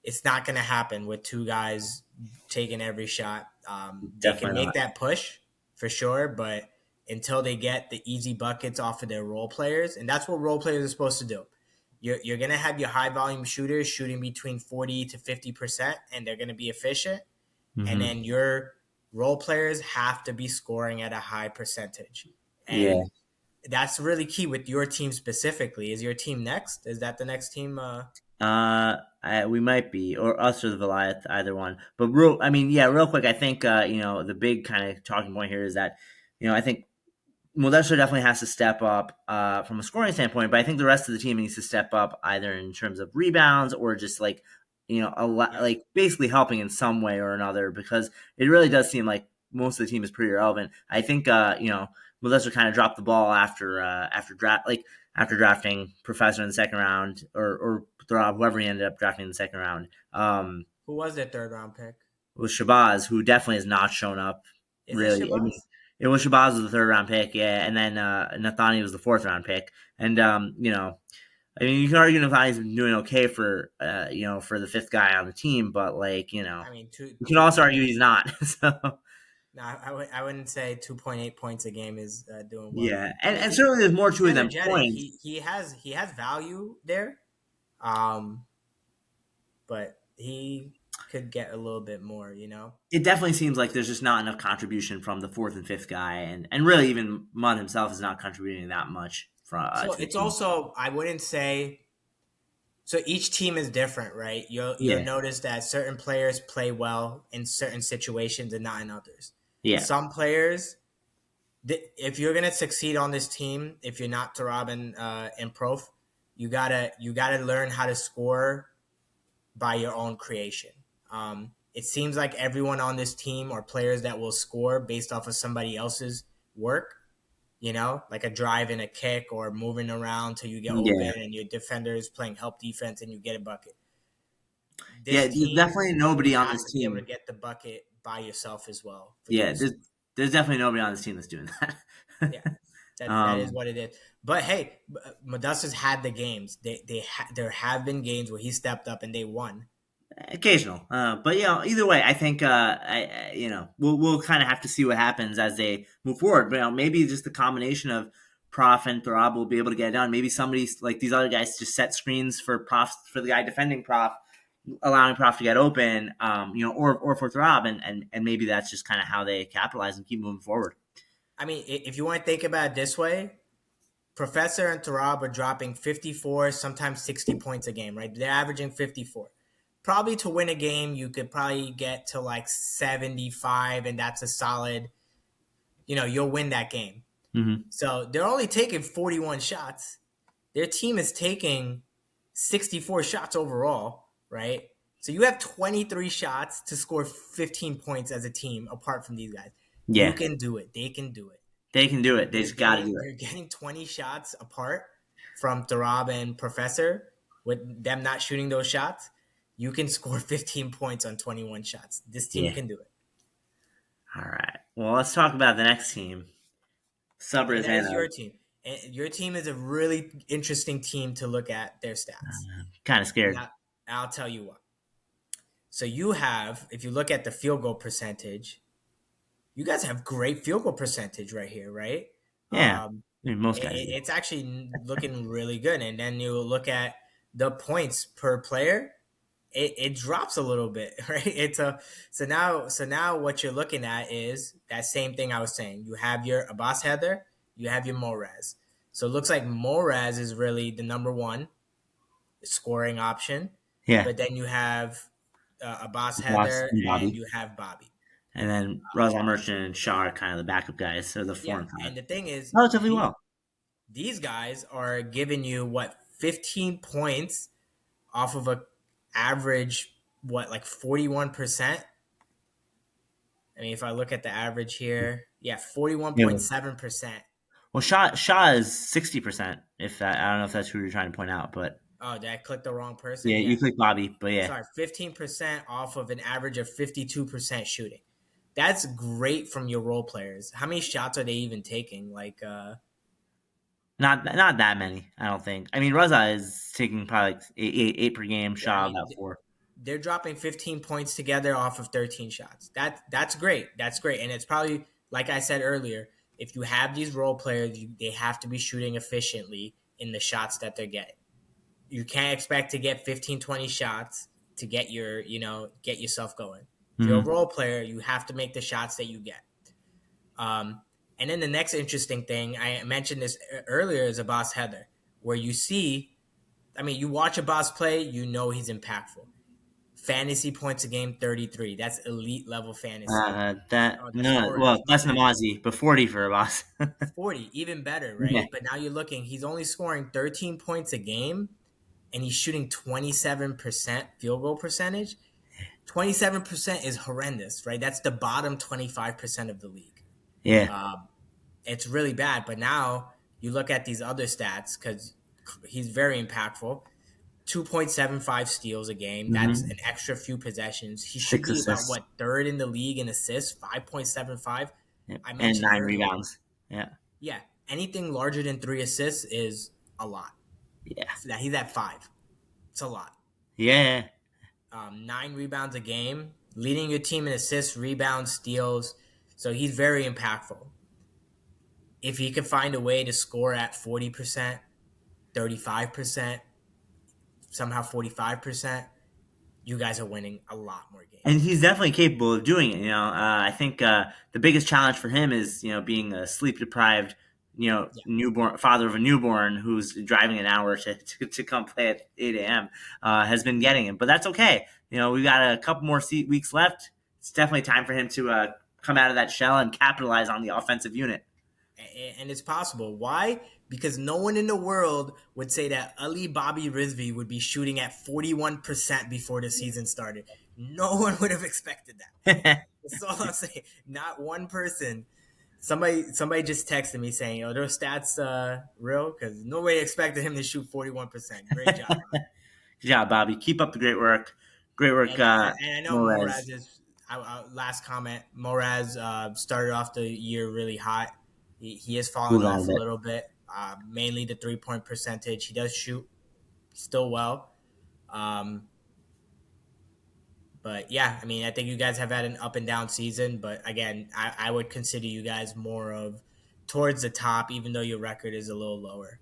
It's not gonna happen with 2 guys taking every shot. They can
Definitely
make
not.
that push for sure, but until they get the easy buckets off of their role players, and that's what role players are supposed to do. You're gonna have your high volume shooters shooting between 40 to 50%, and they're gonna be efficient. And
Hmm.
then your role players have to be scoring at a high percentage.
Yeah.
And that's really key with your team specifically. Is your team next? Is that the next team?
We might be, or us or the Goliath, either one. But real, I mean, yeah, real quick. I think the big kind of talking point here is that I think Modesto definitely has to step up from a scoring standpoint, but I think the rest of the team needs to step up either in terms of rebounds or just like
Yeah.
like basically helping in some way or another because it really does seem like most of the team is pretty irrelevant. I think Modesto kind of dropped the ball after drafting Professor in the second round or Throb, whoever he ended up drafting in the second round.
Who was their third round pick?
Was Shabazz, who definitely has not shown up
Is it
really. I mean,
Shabazz?
it was Shabazz was the third round pick, yeah, and then Nathani was the fourth round pick, and I mean, you can argue Nathani's been doing okay for for the fifth guy on the team, but like
I mean,
you can
two
also
point
argue
eight.
he's not. So
No, I wouldn't say 2.8 points a game is doing well.
yeah,
I
and
mean,
certainly there's more
he's
to it than
energetic.
points.
He has value there, um, but he could get a little bit more.
It definitely seems like there's just not enough contribution from the fourth and fifth guy, and really even Munn himself is not contributing that much
So
to the
it's
team.
also I wouldn't say so each team is different, right? You'll
Yeah,
notice that certain players play well in certain situations and not in others.
yeah,
Some players, if you're gonna succeed on this team, if you're not Tarab and Prof, you gotta learn how to score by your own creation. It seems like everyone on this team are players that will score based off of somebody else's work, like a drive and a kick or moving around till you get open
yeah.
and your defender is playing help defense and you get a bucket.
Yeah,
This
there's
team,
definitely
you
nobody on
have
this
to be able to
team.
get the bucket by yourself as well for you
Yeah,
to score.
there's definitely nobody on this team that's doing
Yeah,
that.
that is
um,
what it is. But hey, Modesto's had the games. There have been games where he stepped up and they won.
Occasional, but either way, I think we'll kind of have to see what happens as they move forward. But maybe just the combination of Prof and Throb will be able to get it done. Maybe somebody like these other guys just set screens for Prof for the guy defending Prof, allowing Prof to get open, or for Throb, and maybe that's just kind of how they capitalize and keep moving forward.
I mean, if you want to think about it this way, Professor and Tarab are dropping 54, sometimes 60 points a game, right? They're averaging 54. Probably to win a game, you could probably get to like 75, and that's a solid, you'll win that game.
Hmm.
So they're only taking 41 shots. Their team is taking 64 shots overall, right? So you have 23 shots to score 15 points as a team apart from these guys. You
Yeah,
can do it. They can do it.
they can do it. They
You're
just got to
getting
do it.
you're getting 20 shots apart from Darab and Professor with them not shooting those shots. You can score 15 points on 21 shots. This team
Yeah.
can do it.
All right. Well, let's talk about the next team,
And
Sabres
that is
and
your team. And your team is a really interesting team to look at their stats.
kind of scared.
Now, I'll tell you what. So you have, if you look at the field goal percentage, you guys have great field goal percentage right here, right?
Yeah,
Um,
I mean, most guys do.
it's actually looking really good. And then you look at the points per player, it drops a little bit, right? So now what you're looking at is that same thing I was saying. You have your Abbas Heather, you have your Moraz. So it looks like Moraz is really the number one scoring option,
Yeah,
but then you have Abbas
Ross
Heather
and
and
Bobby,
you have Bobby.
and then Rosal Merchant and Shaw are kind of the backup guys, so the four
Yeah,
and five
and the thing is,
relatively well.
these guys are giving you what 15 points off of a average what like 41%. I mean, if I look at the average here, yeah,
Yeah,
41.7%.
Well, Shaw is 60%. If that, I don't know if that's who you're trying to point out, but
Oh, did I click the wrong
yeah,
person?
you
Yeah.
click Bobby, but yeah,
Sorry, 15% off of an average of 52% shooting. That's great from your role players. How many shots are they even taking? Like,
not that many. I don't think. I mean, Raza is taking probably like eight per game.
yeah, I
Shaw
mean,
about four.
they're dropping 15 points together off of 13 shots. That's great. That's great. And it's probably like I said earlier, if you have these role players, they have to be shooting efficiently in the shots that they're getting. You can't expect to get 15, 20 shots to get get yourself going. If you're a
Mm-hmm.
role player, you have to make the shots that you get. Um, and then the next interesting thing, I mentioned this earlier, is Abbas Heather, where you see, I mean, you watch Abbas play, you know he's impactful. Fantasy points a game, 33. That's elite level fantasy.
That
Oh, the
no,
scorers,
well,
my
that's
bad.
Namazi, but 40 for a boss.
40, even better,
Yeah,
right? But now you're looking, he's only scoring 13 points a game, and he's shooting 27% field goal percentage. 27% is horrendous, right? That's the bottom 25% of the league.
yeah.
Um, it's really bad. But now you look at these other stats because he's very impactful. 2.75 steals a game. That's
Mm-hmm.
an extra few possessions. He should
Six
be about
assists,
what, third in the league in assists, 5.75.
yep.
I
And
mentioned
nine
earlier.
rebounds. Yeah,
Yeah, anything larger than 3 assists is a lot.
yeah,
He's at 5. It's a lot.
yeah.
9 rebounds a game, leading your team in assists, rebounds, steals. So he's very impactful. If he can find a way to score at 40%, 35%, somehow 45%, you guys are winning a lot more
And
games.
he's definitely capable of doing it. I think the biggest challenge for him is being a sleep deprived,
Yeah.
newborn father of a newborn who's driving an hour to come play at 8 a.m. Has been getting him, but that's okay. We've got a couple more weeks left. It's definitely time for him to come out of that shell and capitalize on the offensive unit.
And it's possible. Why? Because no one in the world would say that Ali Bobby Rizvi would be shooting at 41% before the season started. No one would have expected that. That's all I'm saying. Not one person. Somebody just texted me saying, "Oh, those stats real?" Because nobody expected him to shoot 41%. Great job, Bobby.
Good job, Bobby. Keep up the great work. Great work,
And I know
Morez.
Moraz is. Last comment. Moraz started off the year really hot. He has fallen
Cooled down a
off a
bit.
little bit. Mainly the 3 point percentage. He does shoot still well. Um, but yeah, I mean, I think you guys have had an up and down season. But again, I would consider you guys more of towards the top, even though your record is a little lower.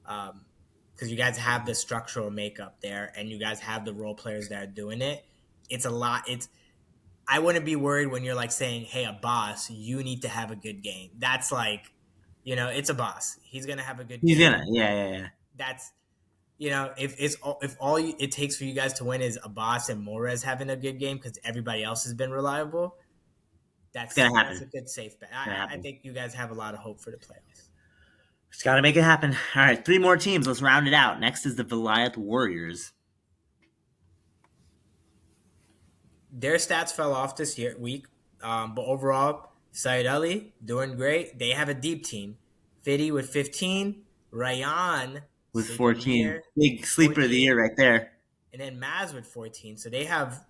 Because you guys have the structural makeup there, and you guys have the role players that are doing it. It's a lot. It's I wouldn't be worried when you're like saying, "Hey, a boss, you need to have a good game." That's like, it's a boss. He's gonna have a good
He's
game.
gonna, yeah.
That's if all it takes for you guys to win is a boss and Morez having a good game because everybody else has been reliable.
It's
That's
gonna
that's
happen.
a good safe bet.
It's gonna
I
happen.
think you guys have a lot of hope for the playoffs.
Just got to make it happen. All right, three more teams. Let's round it out. Next is the Goliath Warriors.
Their stats fell off this week, but overall, Said Ali doing great. They have a deep team. Fiddy with 15, Ryan
With
sleeper of the
14.
year,
Big sleeper of the
14,
year right there.
and then Maz with 14. So they have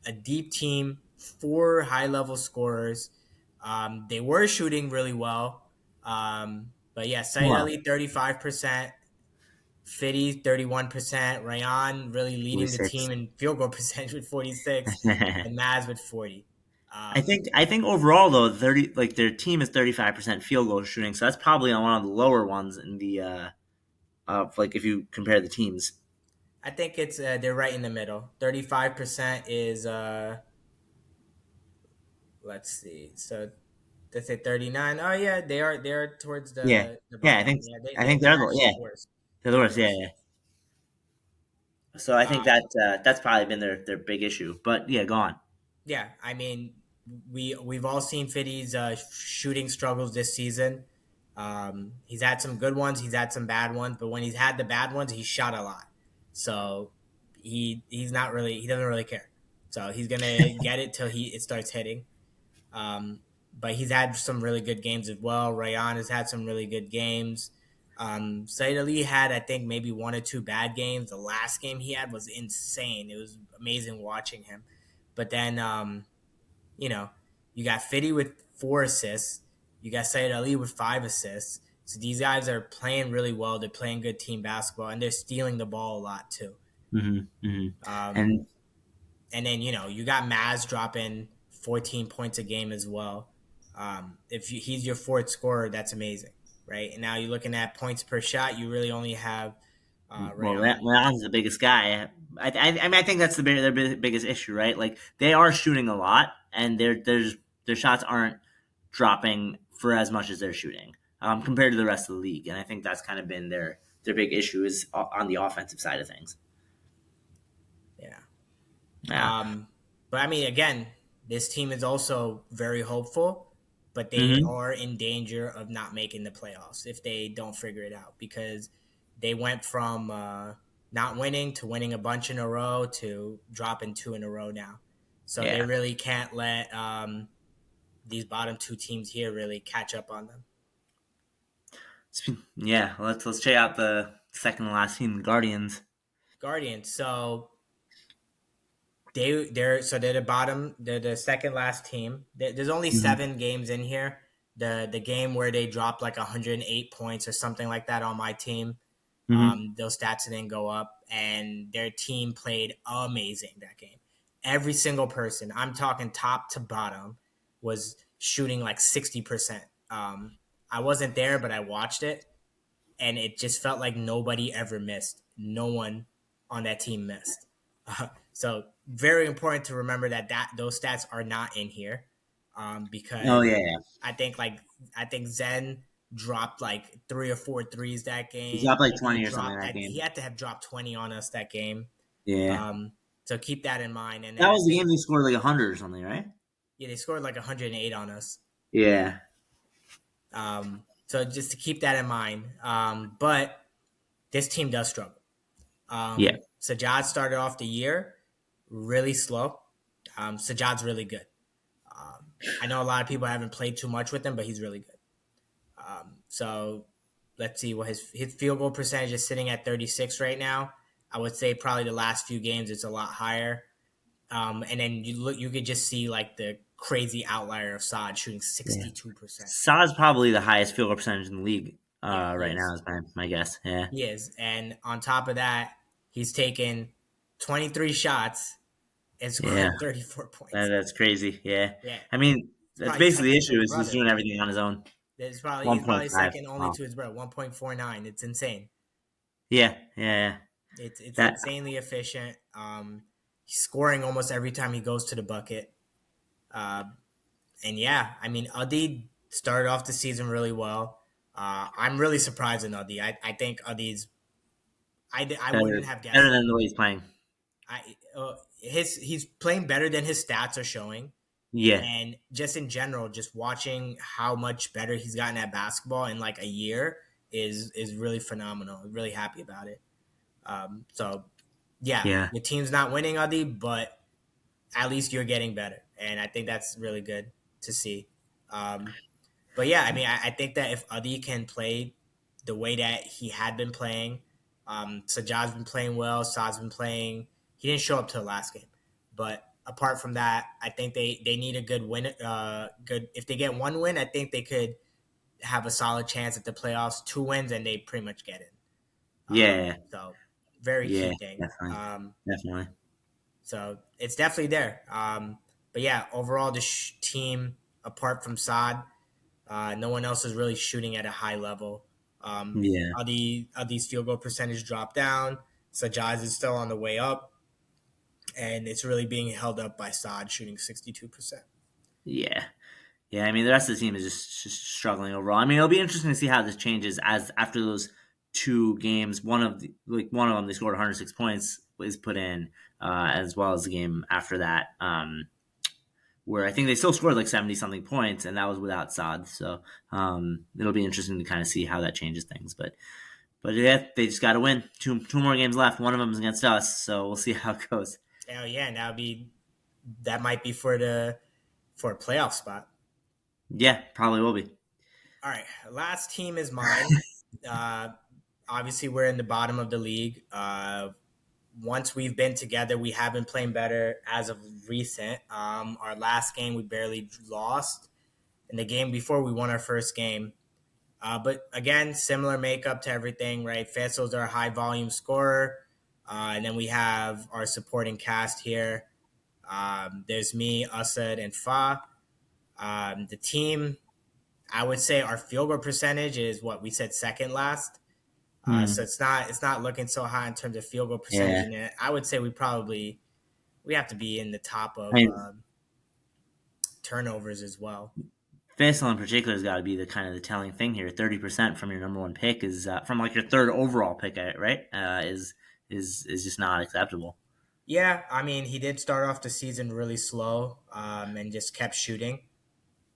a deep team, 4 high level scorers. They were shooting really well. But yeah, Said
Wow.
Ali 35%, Fiddy 31%, Ryan really leading the
46.
team in field goal percentage with 46, and Maz with 40.
I
Um,
think I think overall though 30 like their team is 35% field goal shooting, so that's probably on one of the lower ones in the of like if you compare the teams.
I think it's they're right in the middle. 35% is let's see. So let's say 39. Oh yeah, they are towards
Yeah.
the
Yeah,
bottom. Yeah,
I
they
think
they're
they're the
actually
yeah,
the worst.
they're the
They're the
worst. Yeah,
worst.
yeah. So I think
Um,
that's probably been their big issue. But yeah, go on.
yeah, I mean, we've all seen Fiddy's shooting struggles this season. He's had some good ones, he's had some bad ones, but when he's had the bad ones, he shot a lot. So he's not really he doesn't really care. So he's gonna get it till it starts hitting. Um, but he's had some really good games as well. Rayan has had some really good games. Said Ali had, I think, maybe one or two bad games. The last game he had was insane. It was amazing watching him. But then, you know, you got Fiddy with 4 assists. You got Said Ali with 5 assists. So these guys are playing really well. They're playing good team basketball, and they're stealing the ball a lot too.
Mm-hmm, mm-hmm.
Um,
And
and then you got Maz dropping 14 points a game as well. If he's your fourth scorer, that's amazing, right? And now you're looking at points per shot. You really only have
well,
Rayon.
Leon's the biggest guy. I mean, I think that's their biggest issue, right? Like they are shooting a lot, and their shots aren't dropping for as much as they're shooting compared to the rest of the league. And I think that's kind of been their big issue is on the offensive side of things.
Yeah.
Yeah.
But I mean, again, this team is also very hopeful, but they
Mm-hmm.
are in danger of not making the playoffs if they don't figure it out because they went from not winning to winning a bunch in a row to dropping 2 in a row now. So they
Yeah.
really can't let these bottom two teams here really catch up on them.
Yeah. Let's check out the second to last team, the Guardians.
Guardians. So they're the bottom. They're the second last team. There's only
Mm-hmm.
7 games in here. The game where they dropped like 108 points or something like that on my team.
Mm-hmm.
Those stats didn't go up, and their team played amazing that game. Every single person, I'm talking top to bottom, was shooting like 60%. I wasn't there, but I watched it, and it just felt like nobody ever missed. No one on that team missed. So very important to remember that those stats are not in here,
Oh
because
yeah, yeah.
I think Zen dropped like 3 or 4 threes that
He's
game.
got like
He
20 or something in
dropped
that
that.
game.
He had to have dropped 20 on us that game.
Yeah.
Um, so keep that in mind. And then
That
I
was the
think
game they scored like 100 or something, right?
yeah, they scored like 108 on us.
Yeah.
So just to keep that in mind. But this team does struggle.
Yeah.
Sajad started off the year really slow. Sajad's really good. I know a lot of people haven't played too much with him, but he's really good. So let's see what his field goal percentage is sitting at 36 right now. I would say probably the last few games it's a lot higher. And then you could just see like the crazy outlier of Saad shooting
Yeah.
62%.
Sa's probably the highest field goal percentage in the league
Yeah, he
right
is.
now, is my guess. Yeah.
He is. And on top of that, he's taken 23 shots and
Yeah.
scored 34 points.
That's crazy. Yeah.
Yeah.
I mean,
He's
that's
probably
basically the
second to
issue
his
is he's
brother.
doing everything on his own.
He's probably
1.5.
second only
Wow.
to his brother. 1.49. It's insane.
Yeah. Yeah.
It's
That.
insanely efficient. He's scoring almost every time he goes to the bucket. Uh, and yeah, I mean, Adi started off the season really well. I'm really surprised in Adi. I think Adi's. I
Better,
wouldn't have guessed
better
it.
than the way he's playing.
He's playing better than his stats are showing.
Yeah.
And just in general, just watching how much better he's gotten at basketball in like a year is really phenomenal. I'm really happy about it. So yeah,
Yeah.
your team's not winning, Adi, but at least you're getting better, and I think that's really good to see. But yeah, I mean, I think that if Adi can play the way that he had been playing, Sajad's been playing well, Saad's been playing. He didn't show up to the last game, but apart from that, I think they need a good win. Good if they get one win, I think they could have a solid chance at the playoffs. 2 wins, and they pretty much get it.
Yeah.
So very
Yeah.
key thing.
Definitely. Definitely.
So it's definitely there. But yeah, overall, the team, apart from Saad, no one else is really shooting at a high level.
Yeah.
These field goal percentage dropped down. Sajaz is still on the way up, and it's really being held up by Saad shooting 62%.
Yeah. Yeah, I mean the rest of the team is just struggling overall. I mean it'll be interesting to see how this changes as after those 2 games, one of them they scored 106 points was put in, as well as the game after that, where I think they still scored like 70 something points, and that was without Saad. So it'll be interesting to kind of see how that changes things. But yeah, they just got to win. Two more games left. One of them is against us, so we'll see how it goes.
Oh yeah, that might be for a playoff spot.
Yeah, probably will be.
All right, last team is mine. Uh, Obviously, we're in the bottom of the league. Once we've been together, we have been playing better as of recent. Our last game, we barely lost. In the game before, we won our first game. But again, similar makeup to everything, right? Faisal's our high volume scorer. And then we have our supporting cast here. There's me, Asad, and Fa. The team, I would say our field goal percentage is what we said second last. So
Hmm.
it's not looking so high in terms of field goal percentage.
Yeah,
And I would say we have to be in the top
I
of
mean,
turnovers as well.
Faisal in particular has got to be the kind of the telling thing here. 30% from your number one pick is from like your third overall pick, right? Is just not acceptable.
Yeah, I mean, he did start off the season really slow and just kept shooting.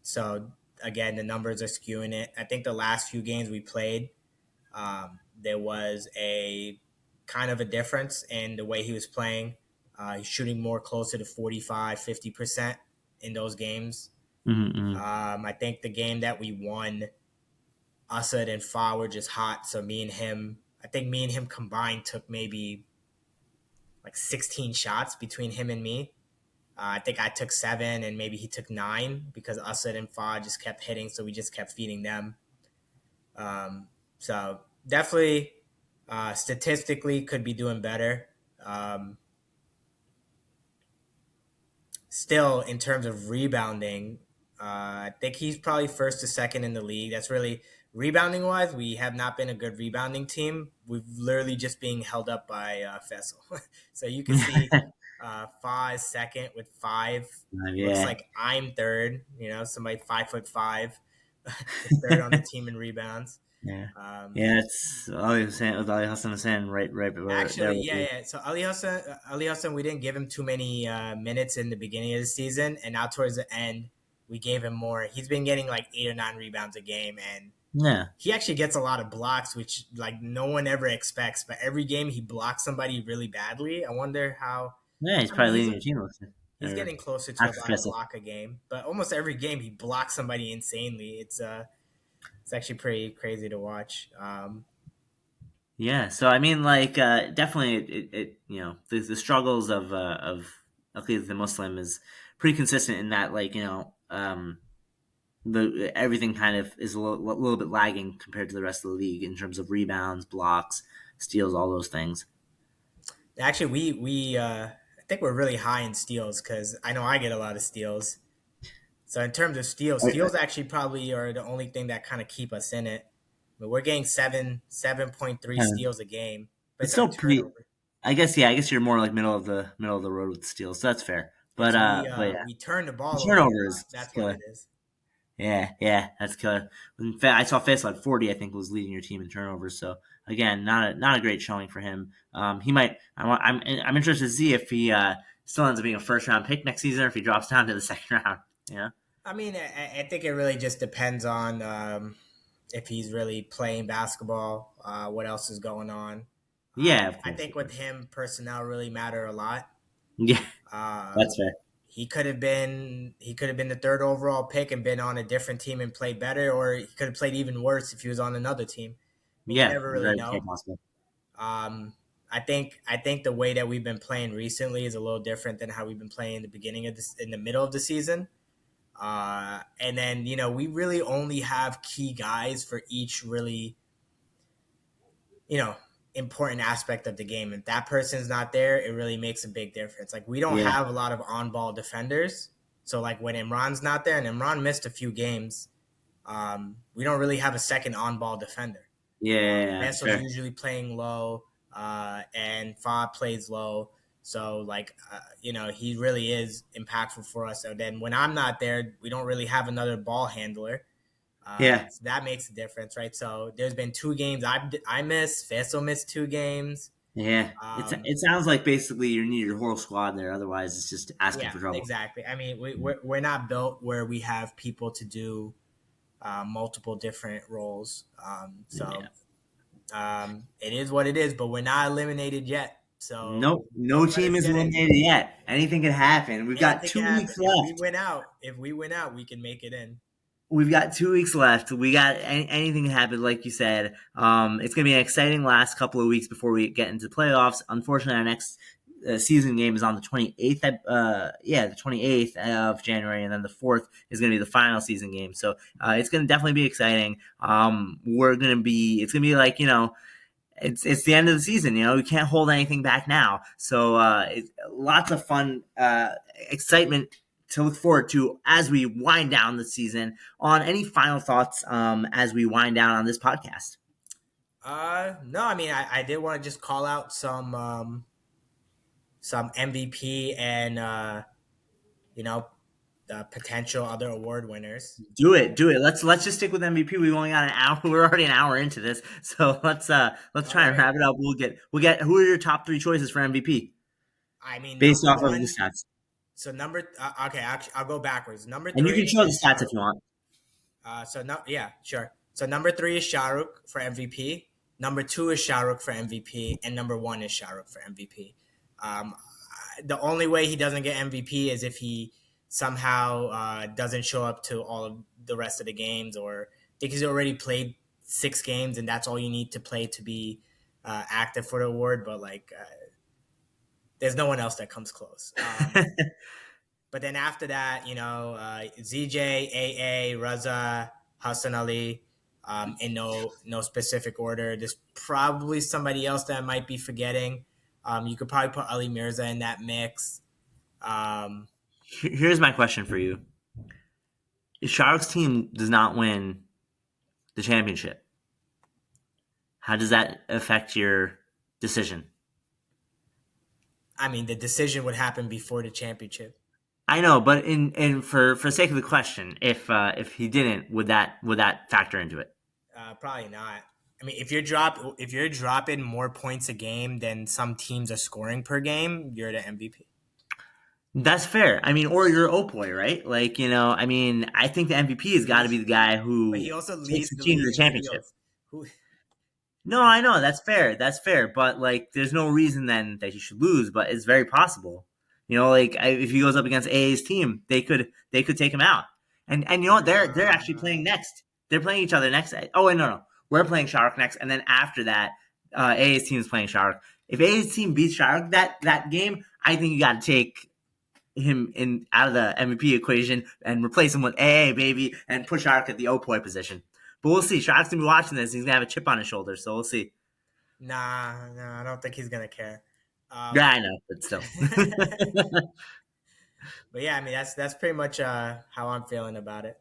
So again, the numbers are skewing it. I think the last few games we played, there was a kind of a difference in the way he was playing. He's shooting more closer to 45, 50% in those games.
Mm-hmm.
I think the game that we won, Asad and Fa were just hot. So I think me and him combined took maybe like 16 shots between him and me. I think I took 7 and maybe he took 9 because Asad and Fa just kept hitting. So we just kept feeding them. So definitely, statistically, could be doing better. Um, Still, in terms of rebounding, I think he's probably first to second in the league. That's really rebounding wise. We have not been a good rebounding team. We've literally just being held up by Fessel. So you can see Fa is second with 5. Looks
Yeah,
like I'm third. Somebody 5'5" is third on the team in rebounds.
yeah,
Um,
yeah. It's Ali Hussein. Ali Hassan Hussein, right there
Actually,
with
yeah,
you.
yeah. So Ali Hassan, we didn't give him too many minutes in the beginning of the season, and now towards the end, we gave him more. He's been getting like 8 or 9 rebounds a game, and
Yeah,
he actually gets a lot of blocks, which like no one ever expects. But every game, he blocks somebody really badly. I wonder how.
yeah. He's
I mean,
probably
he's
leading your team.
he's
Or
getting closer to
after
about a
Faisal.
block a game, but almost every game he blocks somebody insanely. It's actually pretty crazy to watch.
Yeah, so I mean, like, definitely, the struggles of Aqid the Muslim is pretty consistent in that, like, the everything kind of is a little bit lagging compared to the rest of the league in terms of rebounds, blocks, steals, all those things.
Actually, I think we're really high in steals because I know I get a lot of steals. So in terms of steals,
Uh,
steals actually probably are the only thing that kind of keep us in it. But we're getting 7.3
Kind of,
steals a game, but
it's
it's our
still pretty.
turnover.
I guess, yeah. I guess you're more like middle of the road with steals, so that's fair. But
It's
yeah,
we turn the
the
ball over a
turnover
lot.
is
That's what
killer.
it is.
Yeah, yeah, that's killer. In fact, I saw Faisal at 40. I think was leading your team in turnovers. So again, not a great showing for him. He might. I'm interested to see if he still ends up being a first round pick next season, or if he drops down to the second round. Yeah.
I mean, I think it really just depends on if he's really playing basketball, what else is going on.
Yeah, of
I
course,
think
of
with
course.
him, personnel really matter a lot.
Yeah,
Uh,
that's fair.
he could have been the third overall pick and been on a different team and played better, or he could have played even worse if he was on another team. You
Yeah,
never really
very
know.
possible.
I think the way that we've been playing recently is a little different than how we've been playing in the in the middle of the season. And then we really only have key guys for each really you know important aspect of the game. If that person's not there, it really makes a big difference. Like we don't
Yeah,
have a lot of on-ball defenders, so like when Imran's not there, and Imran missed a few games, we don't really have a second on-ball defender.
yeah, yeah, yeah, that's
Vessel's
fair.
usually playing low, and Fa plays low. So like he really is impactful for us. So then when I'm not there, we don't really have another ball handler.
Yeah,
So that makes a difference, right? So there's been 2 games I missed. Faisal missed 2 games.
yeah.
Um,
It sounds like basically you need your whole squad there. Otherwise, it's just asking
yeah,
for trouble.
exactly. I mean, we're not built where we have people to do multiple different roles. So
Yeah.
it is what it is, but we're not eliminated yet. So
Nope, no
don't let
team
us
is
get it.
eliminated yet. Anything could happen. We've got
Anything can
2 weeks
happen. If we
left.
win out, we can make it in.
we've got 2 weeks left. We got anything can happen, like you said. It's going to be an exciting last couple of weeks before we get into playoffs. Unfortunately, our next season game is on the 28th. The 28th of January, and then the 4th is going to be the final season game. So it's going to definitely be exciting. It's going to be like, it's the end of the season. We can't hold anything back now. So lots of fun, excitement to look forward to as we wind down the season. On any final thoughts as we wind down on this podcast?
No, I mean, I did want to just call out some MVP and the potential other award winners.
Do it. Let's just stick with MVP. We've only got an hour. We're already an hour into this, so let's try and wrap it up. We'll get. Who are your top 3 choices for MVP?
I mean,
based off of the stats.
So okay, actually, I'll go backwards. Number 3,
and you can show the stats if you want.
Sure. So number 3 is Shahrukh for MVP. Number 2 is Shahrukh for MVP, and number 1 is Shahrukh for MVP. The only way he doesn't get MVP is if he somehow doesn't show up to all of the rest of the games, or because he already played 6 games and that's all you need to play to be active for the award. But there's no one else that comes close. But then after that, ZJ, AA, Raza, Hassan Ali, in no specific order. There's probably somebody else that I might be forgetting. You could probably put Ali Mirza in that mix.
Here's my question for you. If Shahrukh's team does not win the championship, how does that affect your decision?
I mean, the decision would happen before the championship.
I know, but for the sake of the question, if he didn't, would that factor into it?
Probably not. I mean, if you're dropping more points a game than some teams are scoring per game, you're the MVP.
That's fair. I mean, or you're Opoy, right? I think the MVP has got to be the guy who
but he also
takes
leads
the team to the championship. No, I know that's fair. But there's no reason then that he should lose. But it's very possible. If he goes up against AA's team, they could take him out. And you know what? They're actually playing next. They're playing each other next. Oh wait, no. We're playing Shahrukh next, and then after that, AA's team is playing Shahrukh. If AA's team beats Shahrukh that game, I think you got to take him out of the MVP equation and replace him with AA, baby, and put Shahrukh at the Opoy position. But we'll see. Shahruk's gonna be watching this. He's gonna have a chip on his shoulder, so we'll see.
Nah, I don't think he's gonna care.
Yeah, I know, but still.
But yeah, I mean that's pretty much how I'm feeling about it.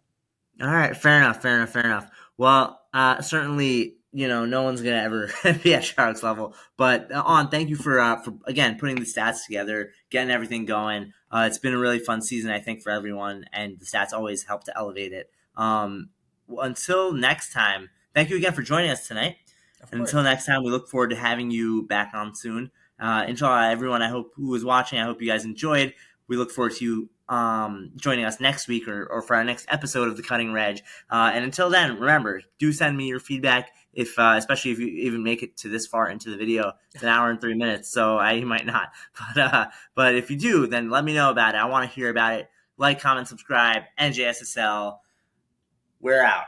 All right, fair enough. Well, certainly, no one's gonna ever be at Shahruk's level. But thank you for again putting the stats together, getting everything going. It's been a really fun season, I think, for everyone, and the stats always help to elevate it. Until next time, thank you again for joining us tonight. And until next time, we look forward to having you back on soon. Inshallah, everyone, I hope who was watching, I hope you guys enjoyed. We look forward to you joining us next week or for our next episode of The Cutting Reg. And until then, remember, do send me your feedback, especially if you even make it to this far into the video. It's an hour and 3 minutes, so you might not. But if you do, then let me know about it. I want to hear about it. Like, comment, subscribe, NJSSL. We're out.